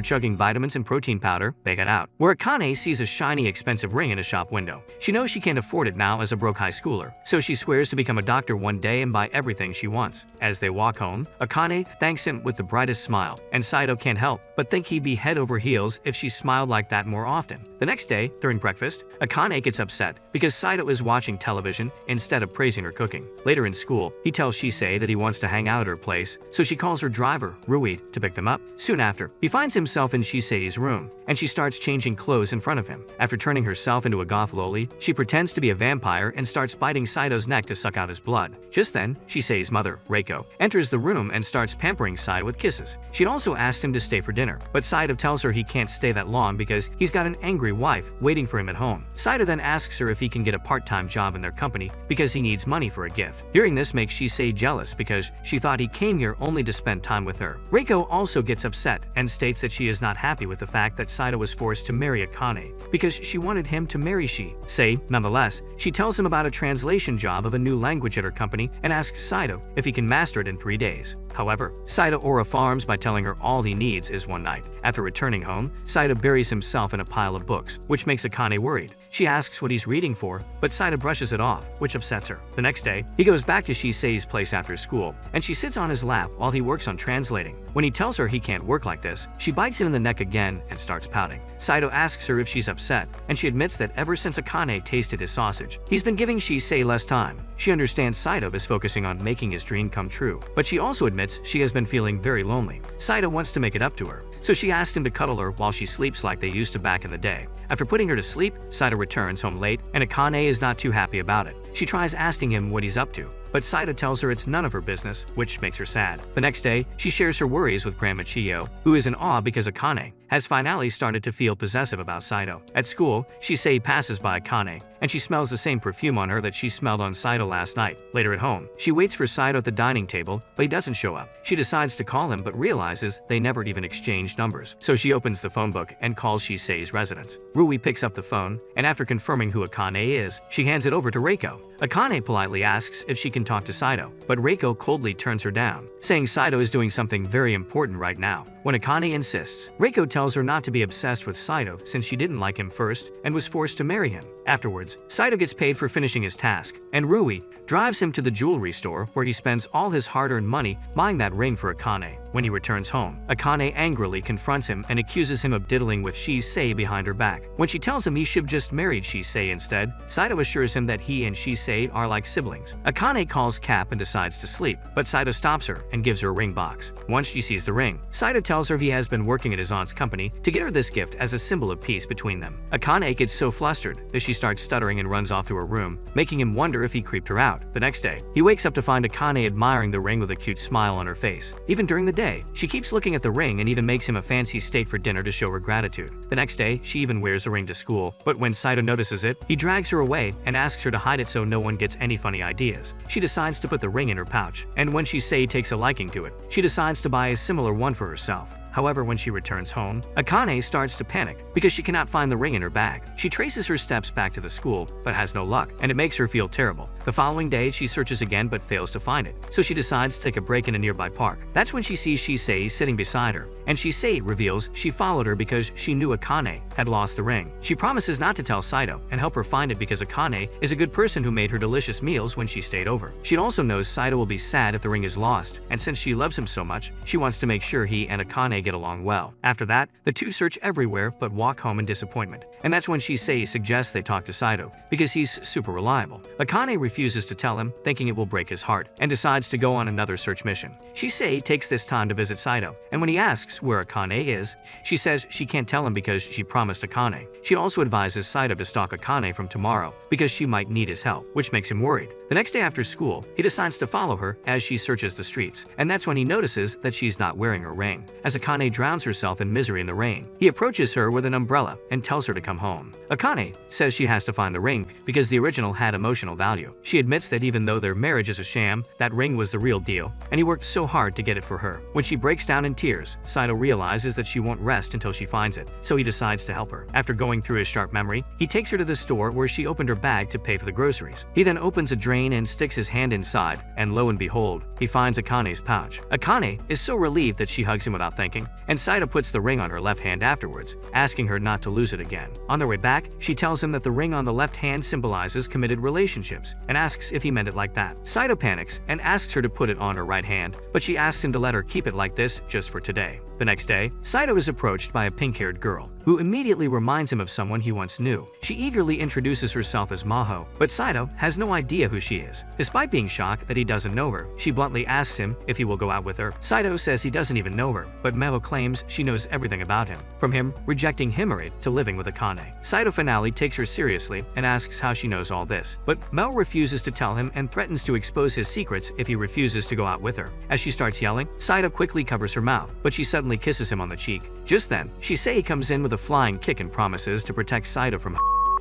chugging vitamins and protein powder, they head out, where Akane sees a shiny, expensive ring in a shop window. She knows she can't afford it now as a broke high schooler, so she swears to become a doctor one day and buy everything she wants. As they walk home, Akane thanks him with the brightest smile, and Saito can't help but think he'd be head over heels if she smiled like that more often. The next day, during breakfast, Akane gets upset because Saito is watching television instead of praising her cooking. Later in school, he tells Shisei that he wants to hang out at her place, so she calls her driver, Rui, to pick them up. Soon after, he finds himself in Shisei's room, and she starts changing clothes in front of him. After turning herself into a goth loli, she pretends to be a vampire and starts biting Saito's neck to suck out his blood. Just then, Shisei's mother, Reiko, enters the room and starts pampering Saito with kisses. She'd also asked him to stay for dinner, but Saito tells her he can't stay that long because he's got an angry wife waiting for him at home. Saito then asks her if he can get a part-time job in their company because he needs money for a gift. Hearing this makes Shisei jealous because she thought he came here only to spend time with her. Reiko also gets upset and states that she is not happy with the fact that Saito was forced to marry Akane because she wanted him to marry Shisei. Nonetheless, she tells him about a translation job of a new language at her company and asks Saito if he can master it in 3 days. However, Saito aura farms by telling her all he needs is one night. After returning home, Saito buries himself in a pile of books, which makes Akane worried. She asks what he's reading for, but Saito brushes it off, which upsets her. The next day, he goes back to Shisei's place after school, and she sits on his lap while he works on translating. When he tells her he can't work like this, she bites him in the neck again and starts pouting. Saito asks her if she's upset, and she admits that ever since Akane tasted his sausage, he's been giving Shisei less time. She understands Saito is focusing on making his dream come true, but she also admits she has been feeling very lonely. Saito wants to make it up to her, so she asks him to cuddle her while she sleeps like they used to back in the day. After putting her to sleep, Saito returns home late, and Akane is not too happy about it. She tries asking him what he's up to, but Saito tells her it's none of her business, which makes her sad. The next day, she shares her worries with Grandma Chiyo, who is in awe because Akane has finally started to feel possessive about Saito. At school, Shisei passes by Akane, and she smells the same perfume on her that she smelled on Saito last night. Later at home, she waits for Saito at the dining table, but he doesn't show up. She decides to call him but realizes they never even exchanged numbers, so she opens the phone book and calls Shisei's residence. Rui picks up the phone, and after confirming who Akane is, she hands it over to Reiko. Akane politely asks if she can talk to Saito, but Reiko coldly turns her down, saying Saito is doing something very important right now. When Akane insists, Reiko tells her not to be obsessed with Saito since she didn't like him first and was forced to marry him. Afterwards, Saito gets paid for finishing his task, and Rui drives him to the jewelry store where he spends all his hard-earned money buying that ring for Akane. When he returns home, Akane angrily confronts him and accuses him of diddling with Shisei behind her back. When she tells him he should have just married Shisei instead, Saito assures him that he and Shisei are like siblings. Akane calls Cap and decides to sleep, but Saito stops her and gives her a ring box. Once she sees the ring, Saito tells tells her he has been working at his aunt's company to get her this gift as a symbol of peace between them. Akane gets so flustered that she starts stuttering and runs off to her room, making him wonder if he creeped her out. The next day, he wakes up to find Akane admiring the ring with a cute smile on her face. Even during the day, she keeps looking at the ring and even makes him a fancy steak for dinner to show her gratitude. The next day, she even wears the ring to school, but when Saito notices it, he drags her away and asks her to hide it so no one gets any funny ideas. She decides to put the ring in her pouch, and when Shisei takes a liking to it, she decides to buy a similar one for herself. However, when she returns home, Akane starts to panic because she cannot find the ring in her bag. She traces her steps back to the school, but has no luck, and it makes her feel terrible. The following day, she searches again but fails to find it, so she decides to take a break in a nearby park. That's when she sees Shisei sitting beside her, and Shisei reveals she followed her because she knew Akane had lost the ring. She promises not to tell Saito and help her find it because Akane is a good person who made her delicious meals when she stayed over. She also knows Saito will be sad if the ring is lost, and since she loves him so much, she wants to make sure he and Akane get along well. After that, the two search everywhere but walk home in disappointment, and that's when Shisei suggests they talk to Saito because he's super reliable. Akane refuses to tell him, thinking it will break his heart, and decides to go on another search mission. Shisei takes this time to visit Saito, and when he asks where Akane is, she says she can't tell him because she promised Akane. She also advises Saito to stalk Akane from tomorrow because she might need his help, which makes him worried. The next day after school, he decides to follow her as she searches the streets, and that's when he notices that she's not wearing her ring. As Akane drowns herself in misery in the rain, he approaches her with an umbrella and tells her to come home. Akane says she has to find the ring because the original had emotional value. She admits that even though their marriage is a sham, that ring was the real deal, and he worked so hard to get it for her. When she breaks down in tears, Saito realizes that she won't rest until she finds it, so he decides to help her. After going through his sharp memory, he takes her to the store where she opened her bag to pay for the groceries. He then opens a drain and sticks his hand inside, and lo and behold, he finds Akane's pouch. Akane is so relieved that she hugs him without thinking, and Saito puts the ring on her left hand afterwards, asking her not to lose it again. On their way back, she tells him that the ring on the left hand symbolizes committed relationships, and asks if he meant it like that. Saito panics and asks her to put it on her right hand, but she asks him to let her keep it like this just for today. The next day, Saito is approached by a pink-haired girl, who immediately reminds him of someone he once knew. She eagerly introduces herself as Maho, but Saito has no idea who she is. Despite being shocked that he doesn't know her, she bluntly asks him if he will go out with her. Saito says he doesn't even know her, but Maho claims she knows everything about him, from him rejecting Himari to living with Akane. Saito finally takes her seriously and asks how she knows all this, but Mel refuses to tell him and threatens to expose his secrets if he refuses to go out with her. As she starts yelling, Saito quickly covers her mouth, but she suddenly kisses him on the cheek. Just then, Shisei comes in with a flying kick and promises to protect Saito from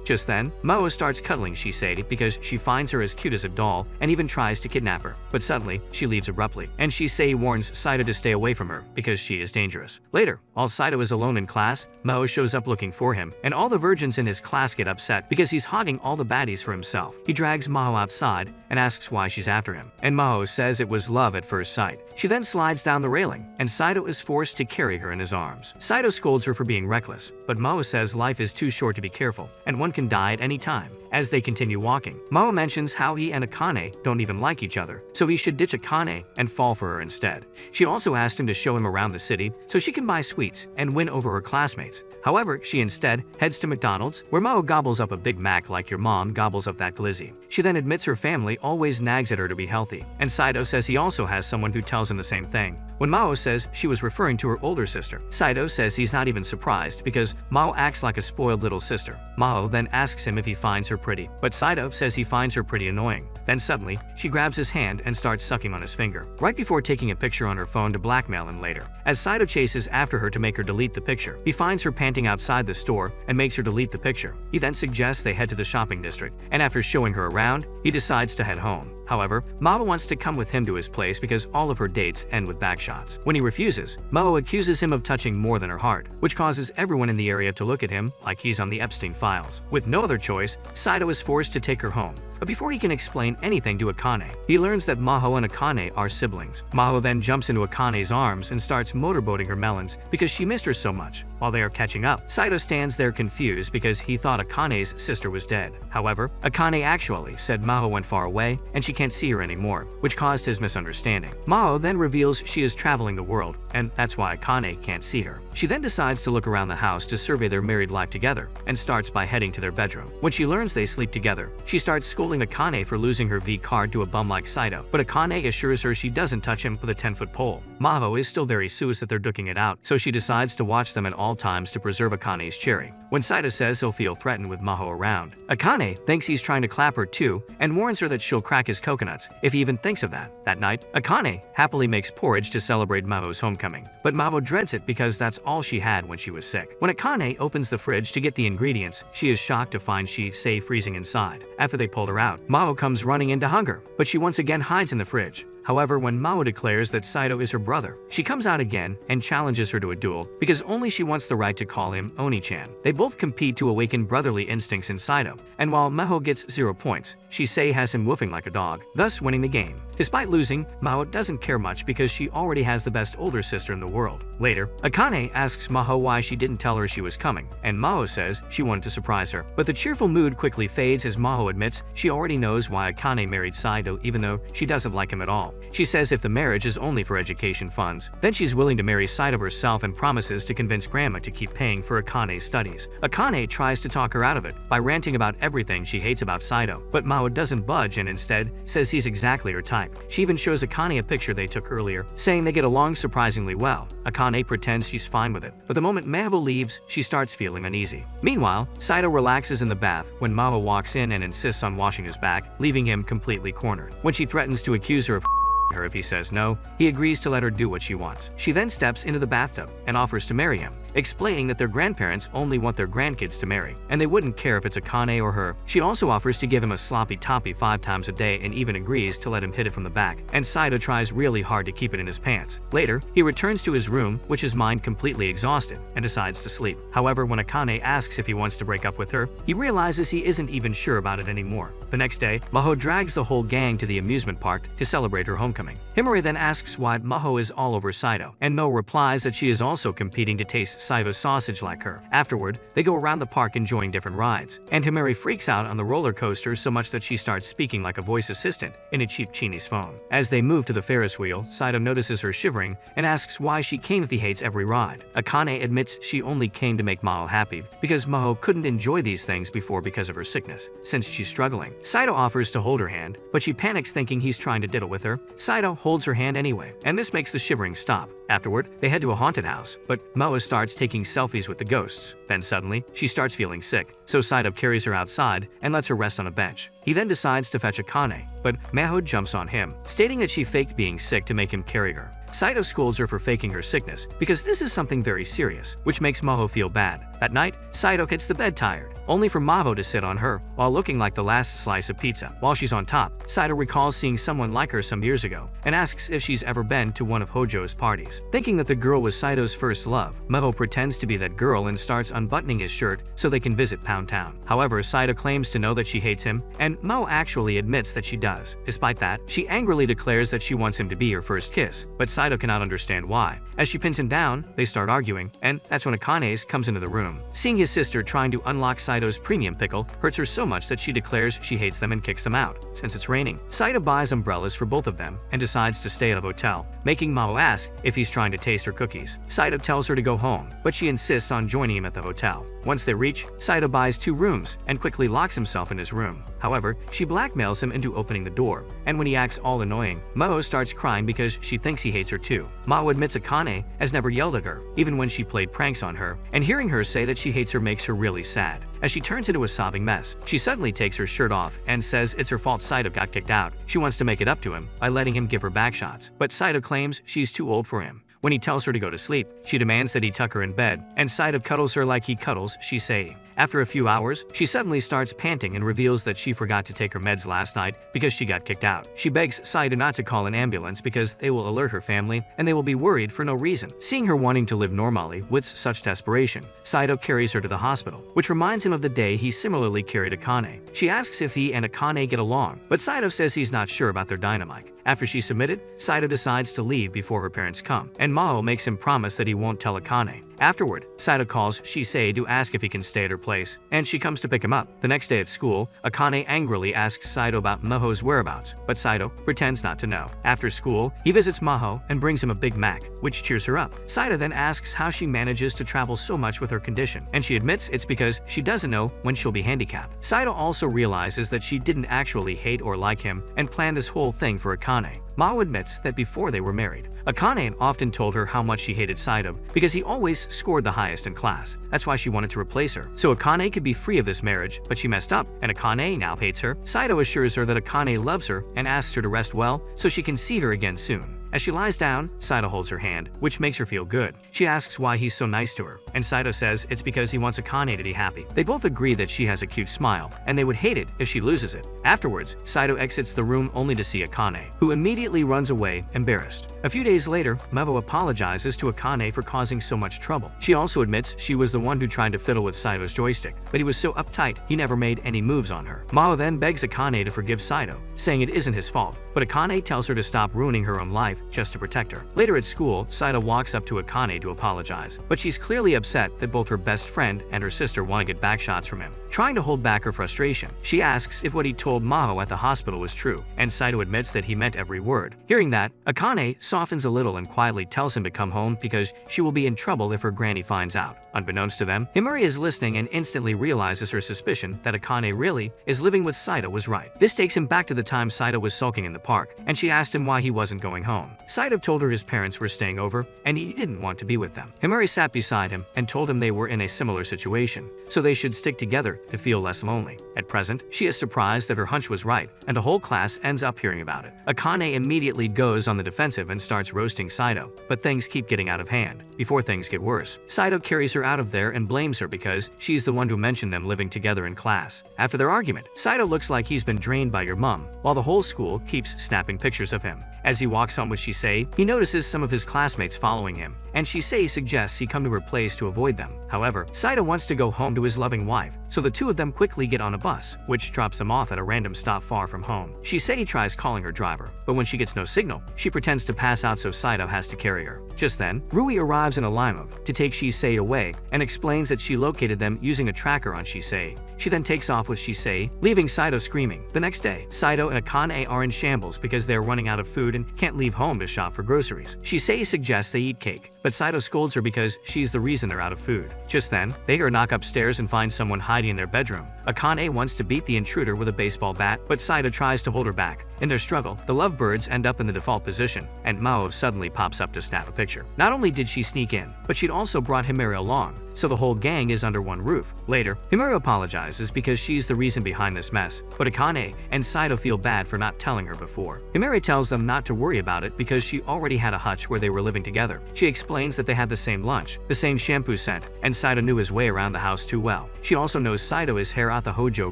Just then, Mao starts cuddling Shisei because she finds her as cute as a doll and even tries to kidnap her. But suddenly, she leaves abruptly, and Shisei warns Saito to stay away from her because she is dangerous. Later, while Saito is alone in class, Mao shows up looking for him, and all the virgins in his class get upset because he's hogging all the baddies for himself. He drags Mao outside and asks why she's after him, and Mao says it was love at first sight. She then slides down the railing, and Saito is forced to carry her in his arms. Saito scolds her for being reckless, but Mao says life is too short to be careful, and one can die at any time. As they continue walking, Mao mentions how he and Akane don't even like each other, so he should ditch Akane and fall for her instead. She also asked him to show him around the city so she can buy sweets and win over her classmates. However, she instead heads to McDonald's, where Mao gobbles up a Big Mac like your mom gobbles up that glizzy. She then admits her family always nags at her to be healthy, and Saito says he also has someone who tells him the same thing. When Mao says she was referring to her older sister, Saito says he's not even surprised because Mao acts like a spoiled little sister. Mao then asks him if he finds her pretty, but Saito says he finds her pretty annoying. Then suddenly, she grabs his hand and starts sucking on his finger, right before taking a picture on her phone to blackmail him later. As Saito chases after her to make her delete the picture, he finds her panting outside the store and makes her delete the picture. He then suggests they head to the shopping district, and after showing her around, he decides to head home. However, Mao wants to come with him to his place because all of her dates end with backshots. When he refuses, Mao accuses him of touching more than her heart, which causes everyone in the area to look at him like he's on the Epstein files. With no other choice, Saito is forced to take her home. But before he can explain anything to Akane, he learns that Maho and Akane are siblings. Maho then jumps into Akane's arms and starts motorboating her melons because she missed her so much. While they are catching up, Saito stands there confused because he thought Akane's sister was dead. However, Akane actually said Maho went far away and she can't see her anymore, which caused his misunderstanding. Maho then reveals she is traveling the world, and that's why Akane can't see her. She then decides to look around the house to survey their married life together, and starts by heading to their bedroom. When she learns they sleep together, she starts scolding Akane for losing her V card to a bum like Saito, but Akane assures her she doesn't touch him with a 10-foot pole. Maho is still very sus that they're duking it out, so she decides to watch them at all times to preserve Akane's cherry. When Saito says he'll feel threatened with Maho around, Akane thinks he's trying to clap her too and warns her that she'll crack his coconuts if he even thinks of that. That night, Akane happily makes porridge to celebrate Maho's homecoming, but Maho dreads it because that's all she had when she was sick. When Akane opens the fridge to get the ingredients, she is shocked to find she freezing inside. After they pulled her out, Maho comes running in to hug her, but she once again hides in the fridge. However, when Maho declares that Saito is her brother, she comes out again and challenges her to a duel because only she wants the right to call him Oni-chan. They both compete to awaken brotherly instincts in Saito, and while Maho gets 0 points, Shisei has him woofing like a dog, thus winning the game. Despite losing, Maho doesn't care much because she already has the best older sister in the world. Later, Akane asks Maho why she didn't tell her she was coming, and Maho says she wanted to surprise her. But the cheerful mood quickly fades as Maho admits she already knows why Akane married Saito even though she doesn't like him at all. She says if the marriage is only for education funds, then she's willing to marry Saito herself and promises to convince Grandma to keep paying for Akane's studies. Akane tries to talk her out of it by ranting about everything she hates about Saito, but Maho doesn't budge and instead says he's exactly her type. She even shows Akane a picture they took earlier, saying they get along surprisingly well. Akane pretends she's fine with it, but the moment Maho leaves, she starts feeling uneasy. Meanwhile, Saito relaxes in the bath when Maho walks in and insists on washing his back, leaving him completely cornered. When she threatens to accuse her of her if he says no, he agrees to let her do what she wants. She then steps into the bathtub and offers to marry him, explaining that their grandparents only want their grandkids to marry, and they wouldn't care if it's Akane or her. She also offers to give him a sloppy toppy 5 times a day and even agrees to let him hit it from the back, and Saito tries really hard to keep it in his pants. Later, he returns to his room, which his mind completely exhausted, and decides to sleep. However, when Akane asks if he wants to break up with her, he realizes he isn't even sure about it anymore. The next day, Maho drags the whole gang to the amusement park to celebrate her homecoming. Himari then asks why Maho is all over Saito, and Mo replies that she is also competing to taste Saito's sausage like her. Afterward, they go around the park enjoying different rides, and Himari freaks out on the roller coaster so much that she starts speaking like a voice assistant in a cheap Chinese phone. As they move to the Ferris wheel, Saito notices her shivering and asks why she came if he hates every ride. Akane admits she only came to make Maho happy because Maho couldn't enjoy these things before because of her sickness, since she's struggling. Saito offers to hold her hand, but she panics thinking he's trying to diddle with her. Saito holds her hand anyway, and this makes the shivering stop. Afterward, they head to a haunted house, but Moa starts taking selfies with the ghosts. Then suddenly, she starts feeling sick, so Saito carries her outside and lets her rest on a bench. He then decides to fetch Akane, but Maho jumps on him, stating that she faked being sick to make him carry her. Saito scolds her for faking her sickness because this is something very serious, which makes Maho feel bad. That night, Saito hits the bed tired, only for Maho to sit on her while looking like the last slice of pizza. While she's on top, Saito recalls seeing someone like her some years ago and asks if she's ever been to one of Hojo's parties. Thinking that the girl was Saito's first love, Maho pretends to be that girl and starts unbuttoning his shirt so they can visit Pound Town. However, Saito claims to know that she hates him, and Maho actually admits that she does. Despite that, she angrily declares that she wants him to be her first kiss, but Saito cannot understand why. As she pins him down, they start arguing, and that's when Akane's comes into the room. Seeing his sister trying to unlock Saito's premium pickle hurts her so much that she declares she hates them and kicks them out. Since it's raining, Saito buys umbrellas for both of them and decides to stay at a hotel, making Maho ask if he's trying to taste her cookies. Saito tells her to go home, but she insists on joining him at the hotel. Once they reach, Saito buys 2 rooms and quickly locks himself in his room. However, she blackmails him into opening the door, and when he acts all annoying, Maho starts crying because she thinks he hates her too. Maho admits Akane has never yelled at her, even when she played pranks on her, and hearing her say that she hates her makes her really sad. As she turns into a sobbing mess, she suddenly takes her shirt off and says it's her fault Saito got kicked out. She wants to make it up to him by letting him give her back shots, but Saito claims she's too old for him. When he tells her to go to sleep, she demands that he tuck her in bed, and Saito cuddles her like he cuddles Shisei. After a few hours, she suddenly starts panting and reveals that she forgot to take her meds last night because she got kicked out. She begs Saito not to call an ambulance because they will alert her family and they will be worried for no reason. Seeing her wanting to live normally with such desperation, Saito carries her to the hospital, which reminds him of the day he similarly carried Akane. She asks if he and Akane get along, but Saito says he's not sure about their dynamic. After she's submitted, Saito decides to leave before her parents come, and Maho makes him promise that he won't tell Akane. Afterward, Saito calls Shisei to ask if he can stay at her place, and she comes to pick him up. The next day at school, Akane angrily asks Saito about Maho's whereabouts, but Saito pretends not to know. After school, he visits Maho and brings him a Big Mac, which cheers her up. Saito then asks how she manages to travel so much with her condition, and she admits it's because she doesn't know when she'll be handicapped. Saito also realizes that she didn't actually hate or like him and planned this whole thing for Akane. Maho admits that before they were married, Akane often told her how much she hated Saito because he always scored the highest in class. That's why she wanted to replace her, so Akane could be free of this marriage, but she messed up, and Akane now hates her. Saito assures her that Akane loves her and asks her to rest well so she can see her again soon. As she lies down, Saito holds her hand, which makes her feel good. She asks why he's so nice to her, and Saito says it's because he wants Akane to be happy. They both agree that she has a cute smile, and they would hate it if she loses it. Afterwards, Saito exits the room only to see Akane, who immediately runs away, embarrassed. A few days later, Maho apologizes to Akane for causing so much trouble. She also admits she was the one who tried to fiddle with Saito's joystick, but he was so uptight he never made any moves on her. Maho then begs Akane to forgive Saito, saying it isn't his fault, but Akane tells her to stop ruining her own life just to protect her. Later at school, Saito walks up to Akane to apologize, but she's clearly upset that both her best friend and her sister want to get back shots from him. Trying to hold back her frustration, she asks if what he told Maho at the hospital was true, and Saito admits that he meant every word. Hearing that, Akane softens a little and quietly tells him to come home because she will be in trouble if her granny finds out. Unbeknownst to them, Himari is listening and instantly realizes her suspicion that Akane really is living with Saito was right. This takes him back to the time Saito was sulking in the park, and she asked him why he wasn't going home. Saito told her his parents were staying over, and he didn't want to be with them. Himari sat beside him and told him they were in a similar situation, so they should stick together to feel less lonely. At present, she is surprised that her hunch was right, and the whole class ends up hearing about it. Akane immediately goes on the defensive and starts roasting Saito, but things keep getting out of hand. Before things get worse, Saito carries her out of there and blames her because she's the one who mentioned them living together in class. After their argument, Saito looks like he's been drained by your mom, while the whole school keeps snapping pictures of him. As he walks home with Shisei, he notices some of his classmates following him, and Shisei suggests he come to her place to avoid them. However, Saito wants to go home to his loving wife, so the two of them quickly get on a bus, which drops them off at a random stop far from home. Shisei tries calling her driver, but when she gets no signal, she pretends to pass out so Saito has to carry her. Just then, Rui arrives in a limo to take Shisei away and explains that she located them using a tracker on Shisei. She then takes off with Shisei, leaving Saito screaming. The next day, Saito and Akane are in shambles because they are running out of food and can't leave home to shop for groceries. Shisei suggests they eat cake, but Saito scolds her because she's the reason they're out of food. Just then, they hear a knock upstairs and find someone hiding in their bedroom. Akane wants to beat the intruder with a baseball bat, but Saito tries to hold her back. In their struggle, the lovebirds end up in the default position, and Mao suddenly pops up to snap a picture. Not only did she sneak in, but she'd also brought Himari along, so the whole gang is under one roof. Later, Himari apologizes because she's the reason behind this mess, but Akane and Saito feel bad for not telling her before. Himari tells them not to worry about it because she already had a hutch where they were living together. She explains that they had the same lunch, the same shampoo scent, and Saito knew his way around the house too well. She also knows Saito is hair out the Hojo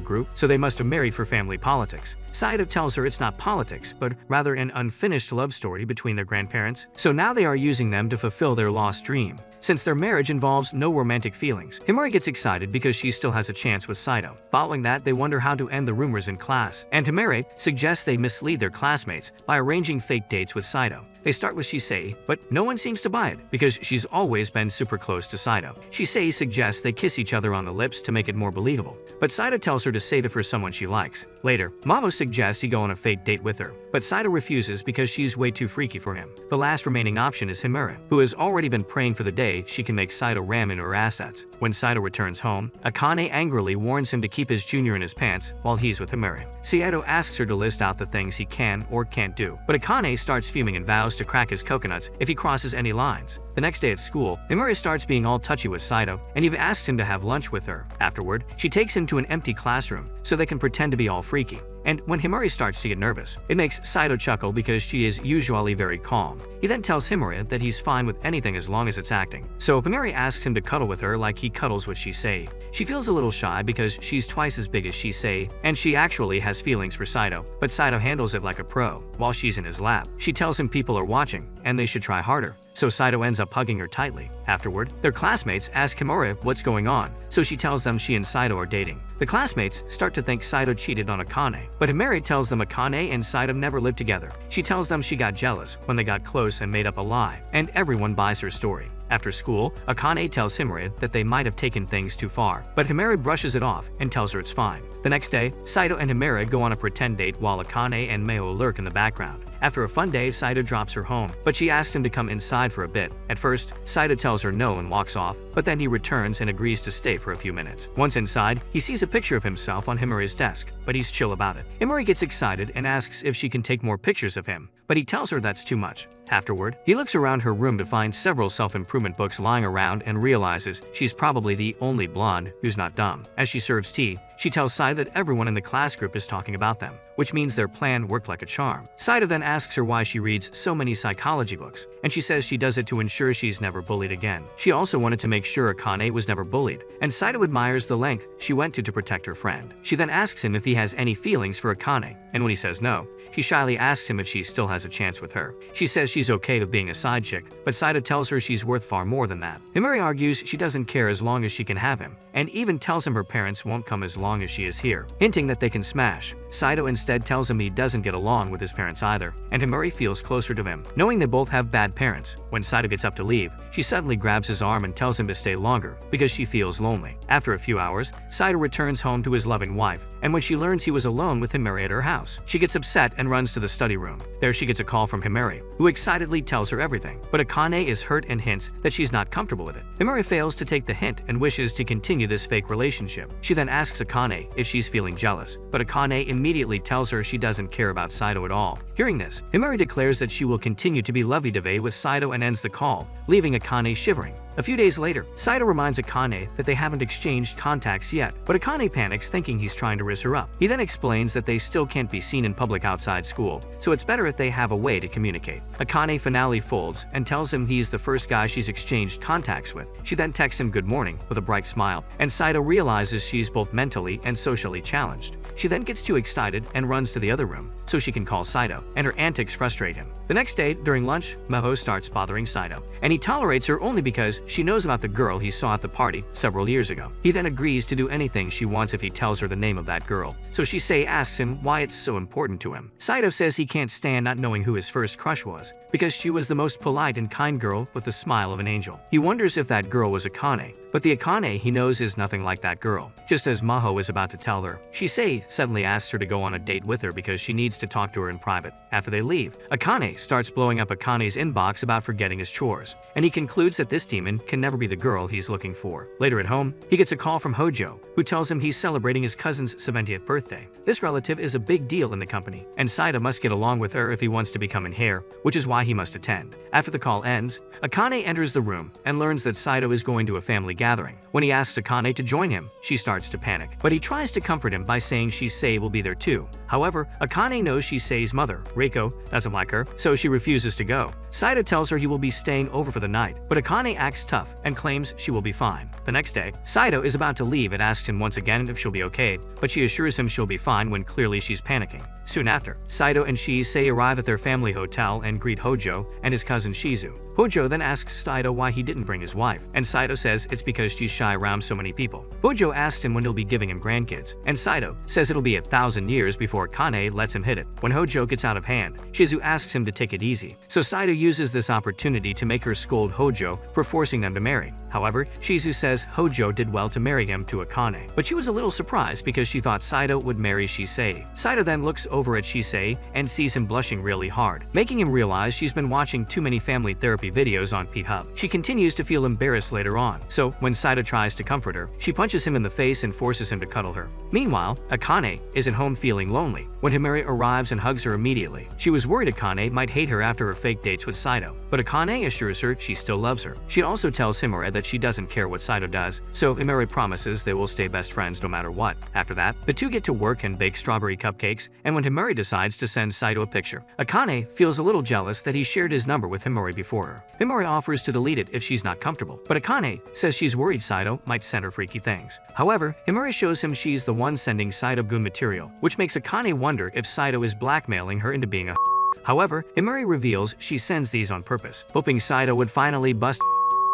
group, so they must have married for family politics. Saito tells her it's not politics, but rather an unfinished love story between their grandparents, so now they are using them to fulfill their lost dream. Since their marriage involves no romantic feelings, Himari gets excited because she still has a chance with Saito. Following that, they wonder how to end the rumors in class, and Himari suggests they mislead their classmates by arranging fake dates with Saito. They start with Shisei, but no one seems to buy it because she's always been super close to Saito. Shisei suggests they kiss each other on the lips to make it more believable, but Saito tells her to save it for someone she likes. Later, Mavo suggests he go on a fake date with her, but Saito refuses because she's way too freaky for him. The last remaining option is Himari, who has already been praying for the day she can make Saito ram into her assets. When Saito returns home, Akane angrily warns him to keep his junior in his pants while he's with Himari. Saito asks her to list out the things he can or can't do, but Akane starts fuming and vows to crack his coconuts if he crosses any lines. The next day at school, Himari starts being all touchy with Saito and even asks him to have lunch with her. Afterward, she takes him to an empty classroom so they can pretend to be all freaky. And when Himari starts to get nervous, it makes Saito chuckle because she is usually very calm. He then tells Himari that he's fine with anything as long as it's acting. So Himari asks him to cuddle with her like he cuddles with Shisei. She feels a little shy because she's twice as big as Shisei, and she actually has feelings for Saito, but Saito handles it like a pro. While she's in his lap, she tells him people are watching, and they should try harder. so Saito ends up hugging her tightly. Afterward, their classmates ask Himori what's going on, so she tells them she and Saito are dating. The classmates start to think Saito cheated on Akane, but Himori tells them Akane and Saito never lived together. She tells them she got jealous when they got close and made up a lie, and everyone buys her story. After school, Akane tells Himori that they might have taken things too far, but Himori brushes it off and tells her it's fine. The next day, Saito and Himori go on a pretend date while Akane and Meo lurk in the background. After a fun day, Saito drops her home, but she asks him to come inside for a bit. At first, Saito tells her no and walks off, but then he returns and agrees to stay for a few minutes. Once inside, he sees a picture of himself on Himori's desk, but he's chill about it. Himori gets excited and asks if she can take more pictures of him, but he tells her that's too much. Afterward, he looks around her room to find several self-improvement books lying around and realizes she's probably the only blonde who's not dumb. As she serves tea, she tells Saito that everyone in the class group is talking about them, which means their plan worked like a charm. Saito then asks her why she reads so many psychology books, and she says she does it to ensure she's never bullied again. She also wanted to make sure Akane was never bullied, and Saito admires the length she went to protect her friend. She then asks him if he has any feelings for Akane, and when he says no, she shyly asks him if she still has a chance with her. She says she's okay with being a side chick, but Saito tells her she's worth far more than that. Himori argues she doesn't care as long as she can have him, and even tells him her parents won't come as long as she is here, hinting that they can smash. Saito instead tells him he doesn't get along with his parents either, and Himori feels closer to him, knowing they both have bad parents. When Saito gets up to leave, she suddenly grabs his arm and tells him to stay longer because she feels lonely. After a few hours, Saito returns home to his loving wife, and when she learns he was alone with Himori at her house, she gets upset and runs to the study room. There she gets a call from Himori, who excitedly tells her everything, but Akane is hurt and hints that she's not comfortable with it. Himori fails to take the hint and wishes to continue this fake relationship. She then asks Akane if she's feeling jealous, but Akane immediately tells her she doesn't care about Saito at all. Hearing this, Himori declares that she will continue to be lovey-dovey with Saito and ends the call, leaving Akane shivering. A few days later, Saito reminds Akane that they haven't exchanged contacts yet, but Akane panics thinking he's trying to rizz her up. He then explains that they still can't be seen in public outside school, so it's better if they have a way to communicate. Akane finally folds and tells him he's the first guy she's exchanged contacts with. She then texts him good morning with a bright smile, and Saito realizes she's both mentally and socially challenged. She then gets too excited and runs to the other room so she can call Saito, and her antics frustrate him. The next day, during lunch, Maho starts bothering Saito, and he tolerates her only because she knows about the girl he saw at the party several years ago. He then agrees to do anything she wants if he tells her the name of that girl, so Shisei asks him why it's so important to him. Saito says he can't stand not knowing who his first crush was, because she was the most polite and kind girl with the smile of an angel. He wonders if that girl was Akane, but the Akane he knows is nothing like that girl. Just as Maho is about to tell her, Shisei suddenly asks her to go on a date with her because she needs to talk to her in private. After they leave, Akane starts blowing up Akane's inbox about forgetting his chores, and he concludes that this demon can never be the girl he's looking for. Later at home, he gets a call from Hojo, who tells him he's celebrating his cousin's 70th birthday. This relative is a big deal in the company, and Saito must get along with her if he wants to become an heir, which is why he must attend. After the call ends, Akane enters the room and learns that Saito is going to a family gathering. When he asks Akane to join him, she starts to panic, but he tries to comfort him by saying Shisei will be there too. However, Akane knows Shisei's mother, Reiko, doesn't like her, so she refuses to go. Saito tells her he will be staying over for the night, but Akane acts tough and claims she will be fine. The next day, Saito is about to leave and asks him once again if she'll be okay, but she assures him she'll be fine when clearly she's panicking. Soon after, Saito and Shisei arrive at their family hotel and greet Hojo and his cousin Shizu. Hojo then asks Saito why he didn't bring his wife, and Saito says it's because she's shy around so many people. Hojo asks him when he'll be giving him grandkids, and Saito says it'll be 1,000 years before Kane lets him hit it. When Hojo gets out of hand, Shizu asks him to take it easy, so Saito uses this opportunity to make her scold Hojo for forcing them to marry. However, Shizu says Hojo did well to marry him to Akane, but she was a little surprised because she thought Saito would marry Shisei. Saito then looks over at Shisei and sees him blushing really hard, making him realize she's been watching too many family therapy videos on P-Hub. She continues to feel embarrassed later on, so when Saito tries to comfort her, she punches him in the face and forces him to cuddle her. Meanwhile, Akane is at home feeling lonely when Himori arrives and hugs her immediately. She was worried Akane might hate her after her fake dates with Saito, but Akane assures her she still loves her. She also tells Himori that she doesn't care what Saito does, so Himori promises they will stay best friends no matter what. After that, the two get to work and bake strawberry cupcakes, and when Himori decides to send Saito a picture, Akane feels a little jealous that he shared his number with Himori before her. Himori offers to delete it if she's not comfortable, but Akane says she's worried Saito might send her freaky things. However, Himori shows him she's the one sending Saito goon material, which makes Akane wonder if Saito is blackmailing her into being a However, Himari reveals she sends these on purpose, hoping Saito would finally bust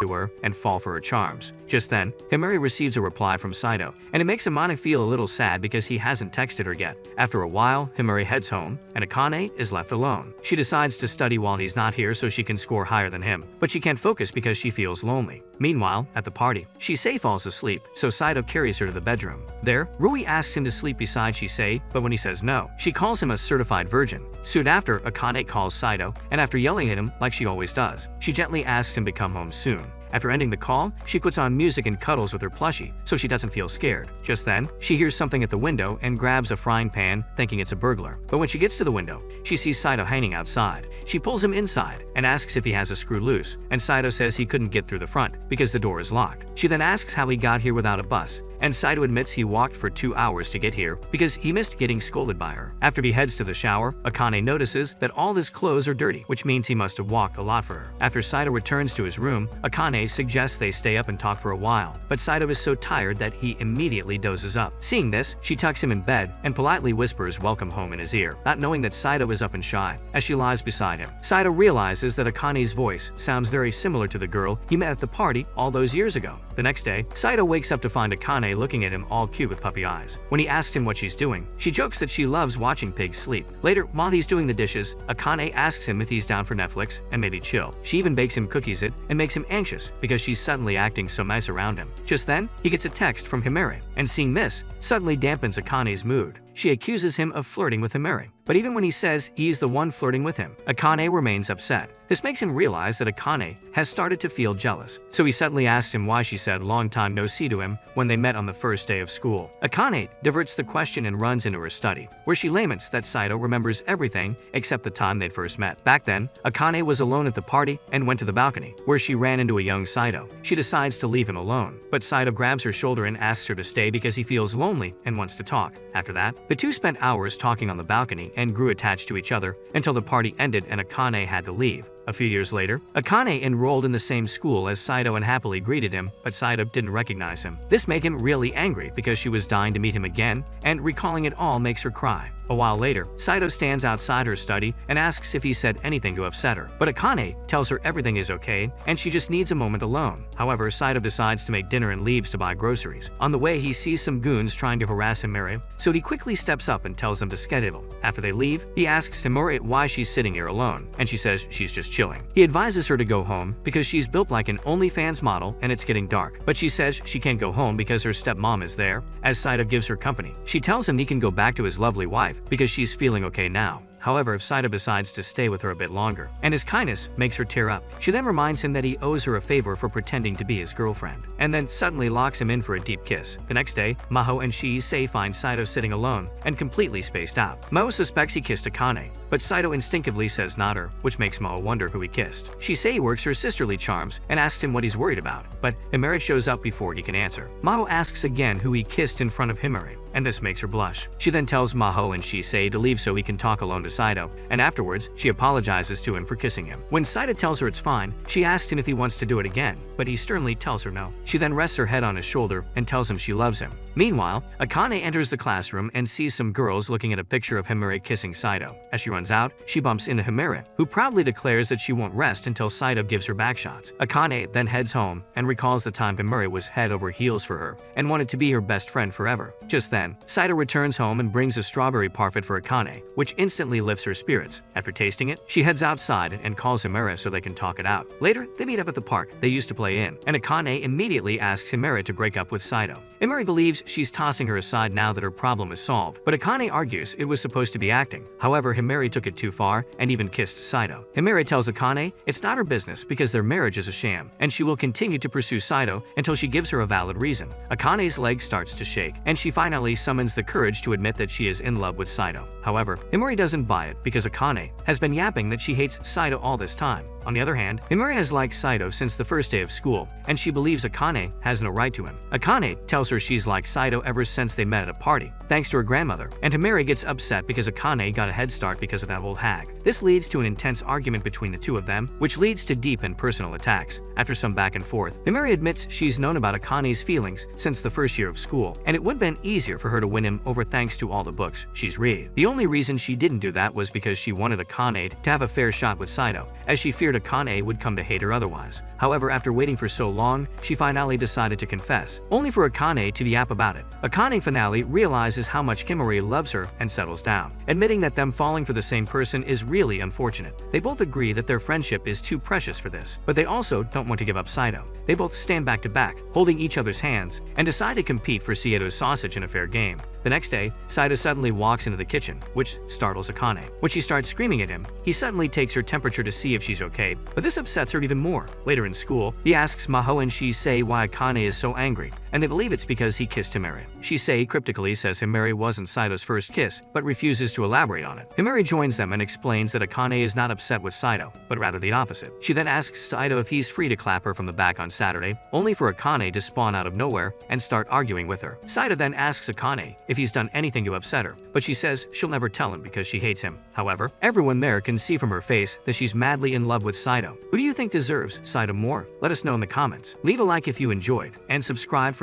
to her and fall for her charms. Just then, Himari receives a reply from Saito, and it makes Amane feel a little sad because he hasn't texted her yet. After a while, Himari heads home, and Akane is left alone. She decides to study while he's not here so she can score higher than him, but she can't focus because she feels lonely. Meanwhile, at the party, Shisei falls asleep, so Saito carries her to the bedroom. There, Rui asks him to sleep beside Shisei, but when he says no, she calls him a certified virgin. Soon after, Akane calls Saito, and after yelling at him like she always does, she gently asks him to come home soon. After ending the call, she puts on music and cuddles with her plushie, so she doesn't feel scared. Just then, she hears something at the window and grabs a frying pan, thinking it's a burglar. But when she gets to the window, she sees Saito hanging outside. She pulls him inside and asks if he has a screw loose, and Saito says he couldn't get through the front because the door is locked. She then asks how he got here without a bus, and Saito admits he walked for 2 hours to get here because he missed getting scolded by her. After he heads to the shower, Akane notices that all his clothes are dirty, which means he must have walked a lot for her. After Saito returns to his room, Akane suggests they stay up and talk for a while, but Saito is so tired that he immediately dozes up. Seeing this, she tucks him in bed and politely whispers welcome home in his ear, not knowing that Saito is up and shy. As she lies beside him, Saito realizes that Akane's voice sounds very similar to the girl he met at the party all those years ago. The next day, Saito wakes up to find Akane looking at him all cute with puppy eyes. When he asks him what she's doing, she jokes that she loves watching pigs sleep. Later, while he's doing the dishes, Akane asks him if he's down for Netflix and maybe chill. She even bakes him cookies and makes him anxious because she's suddenly acting so nice around him. Just then, he gets a text from Himari, and seeing this suddenly dampens Akane's mood. She accuses him of flirting with Himari, but even when he says he's the one flirting with him, Akane remains upset. This makes him realize that Akane has started to feel jealous, so he suddenly asks him why she said long time no see to him when they met on the first day of school. Akane diverts the question and runs into her study, where she laments that Saito remembers everything except the time they'd first met. Back then, Akane was alone at the party and went to the balcony, where she ran into a young Saito. She decides to leave him alone, but Saito grabs her shoulder and asks her to stay because he feels lonely and wants to talk. After that, the two spent hours talking on the balcony and grew attached to each other until the party ended and Akane had to leave. A few years later, Akane enrolled in the same school as Saito and happily greeted him, but Saito didn't recognize him. This made him really angry because she was dying to meet him again, and recalling it all makes her cry. A while later, Saito stands outside her study and asks if he said anything to upset her, but Akane tells her everything is okay and she just needs a moment alone. However, Saito decides to make dinner and leaves to buy groceries. On the way, he sees some goons trying to harass Himari, so he quickly steps up and tells them to skedaddle. After they leave, he asks Himari why she's sitting here alone, and she says she's just chilling. He advises her to go home because she's built like an OnlyFans model and it's getting dark, but she says she can't go home because her stepmom is there, as Saito gives her company. She tells him he can go back to his lovely wife because she's feeling okay now. However, if Saito decides to stay with her a bit longer, and his kindness makes her tear up, she then reminds him that he owes her a favor for pretending to be his girlfriend, and then suddenly locks him in for a deep kiss. The next day, Maho and Shisei find Saito sitting alone and completely spaced out. Maho suspects he kissed Akane, but Saito instinctively says not her, which makes Maho wonder who he kissed. Shisei works her sisterly charms and asks him what he's worried about, but Himari shows up before he can answer. Maho asks again who he kissed in front of Himari, and this makes her blush. She then tells Maho and Shisei to leave so he can talk alone to Saito, and afterwards, she apologizes to him for kissing him. When Saito tells her it's fine, she asks him if he wants to do it again, but he sternly tells her no. She then rests her head on his shoulder and tells him she loves him. Meanwhile, Akane enters the classroom and sees some girls looking at a picture of Himari kissing Saito. As she runs out, she bumps into Himari, who proudly declares that she won't rest until Saito gives her backshots. Akane then heads home and recalls the time Himari was head over heels for her and wanted to be her best friend forever. Just then, Saito returns home and brings a strawberry parfait for Akane, which instantly lifts her spirits. After tasting it, she heads outside and calls Himari so they can talk it out. Later, they meet up at the park they used to play in, and Akane immediately asks Himari to break up with Saito. Himari believes she's tossing her aside now that her problem is solved, but Akane argues it was supposed to be acting. However, Himari took it too far and even kissed Saito. Himari tells Akane it's not her business because their marriage is a sham, and she will continue to pursue Saito until she gives her a valid reason. Akane's leg starts to shake, and she finally summons the courage to admit that she is in love with Saito. However, Himari doesn't buy it because Akane has been yapping that she hates Saito all this time. On the other hand, Himari has liked Saito since the first day of school, and she believes Akane has no right to him. Akane tells her she's liked Saito ever since they met at a party, thanks to her grandmother, and Himari gets upset because Akane got a head start because of that old hag. This leads to an intense argument between the two of them, which leads to deep and personal attacks. After some back and forth, Himari admits she's known about Akane's feelings since the first year of school, and it would have been easier easier for her to win him over thanks to all the books she's read. The only reason she didn't do that was because she wanted Akane to have a fair shot with Saito, as she feared Akane would come to hate her otherwise. However, after waiting for so long, she finally decided to confess, only for Akane to be apt about it. Akane finally realizes how much Kimori loves her and settles down, admitting that them falling for the same person is really unfortunate. They both agree that their friendship is too precious for this, but they also don't want to give up Saito. They both stand back to back, holding each other's hands, and decide to compete for Saito's sausage in a fair game. The next day, Saito suddenly walks into the kitchen, which startles Akane. When she starts screaming at him, he suddenly takes her temperature to see if she's okay, but this upsets her even more. Later in school, he asks Maho and Shisei why Akane is so angry, and they believe it's because he kissed Himari. Shisei cryptically says Himari wasn't Saito's first kiss, but refuses to elaborate on it. Himari joins them and explains that Akane is not upset with Saito, but rather the opposite. She then asks Saito if he's free to clap her from the back on Saturday, only for Akane to spawn out of nowhere and start arguing with her. Saito then asks Akane if he's done anything to upset her, but she says she'll never tell him because she hates him. However, everyone there can see from her face that she's madly in love with Saito. Who do you think deserves Saito more? Let us know in the comments. Leave a like if you enjoyed, and subscribe for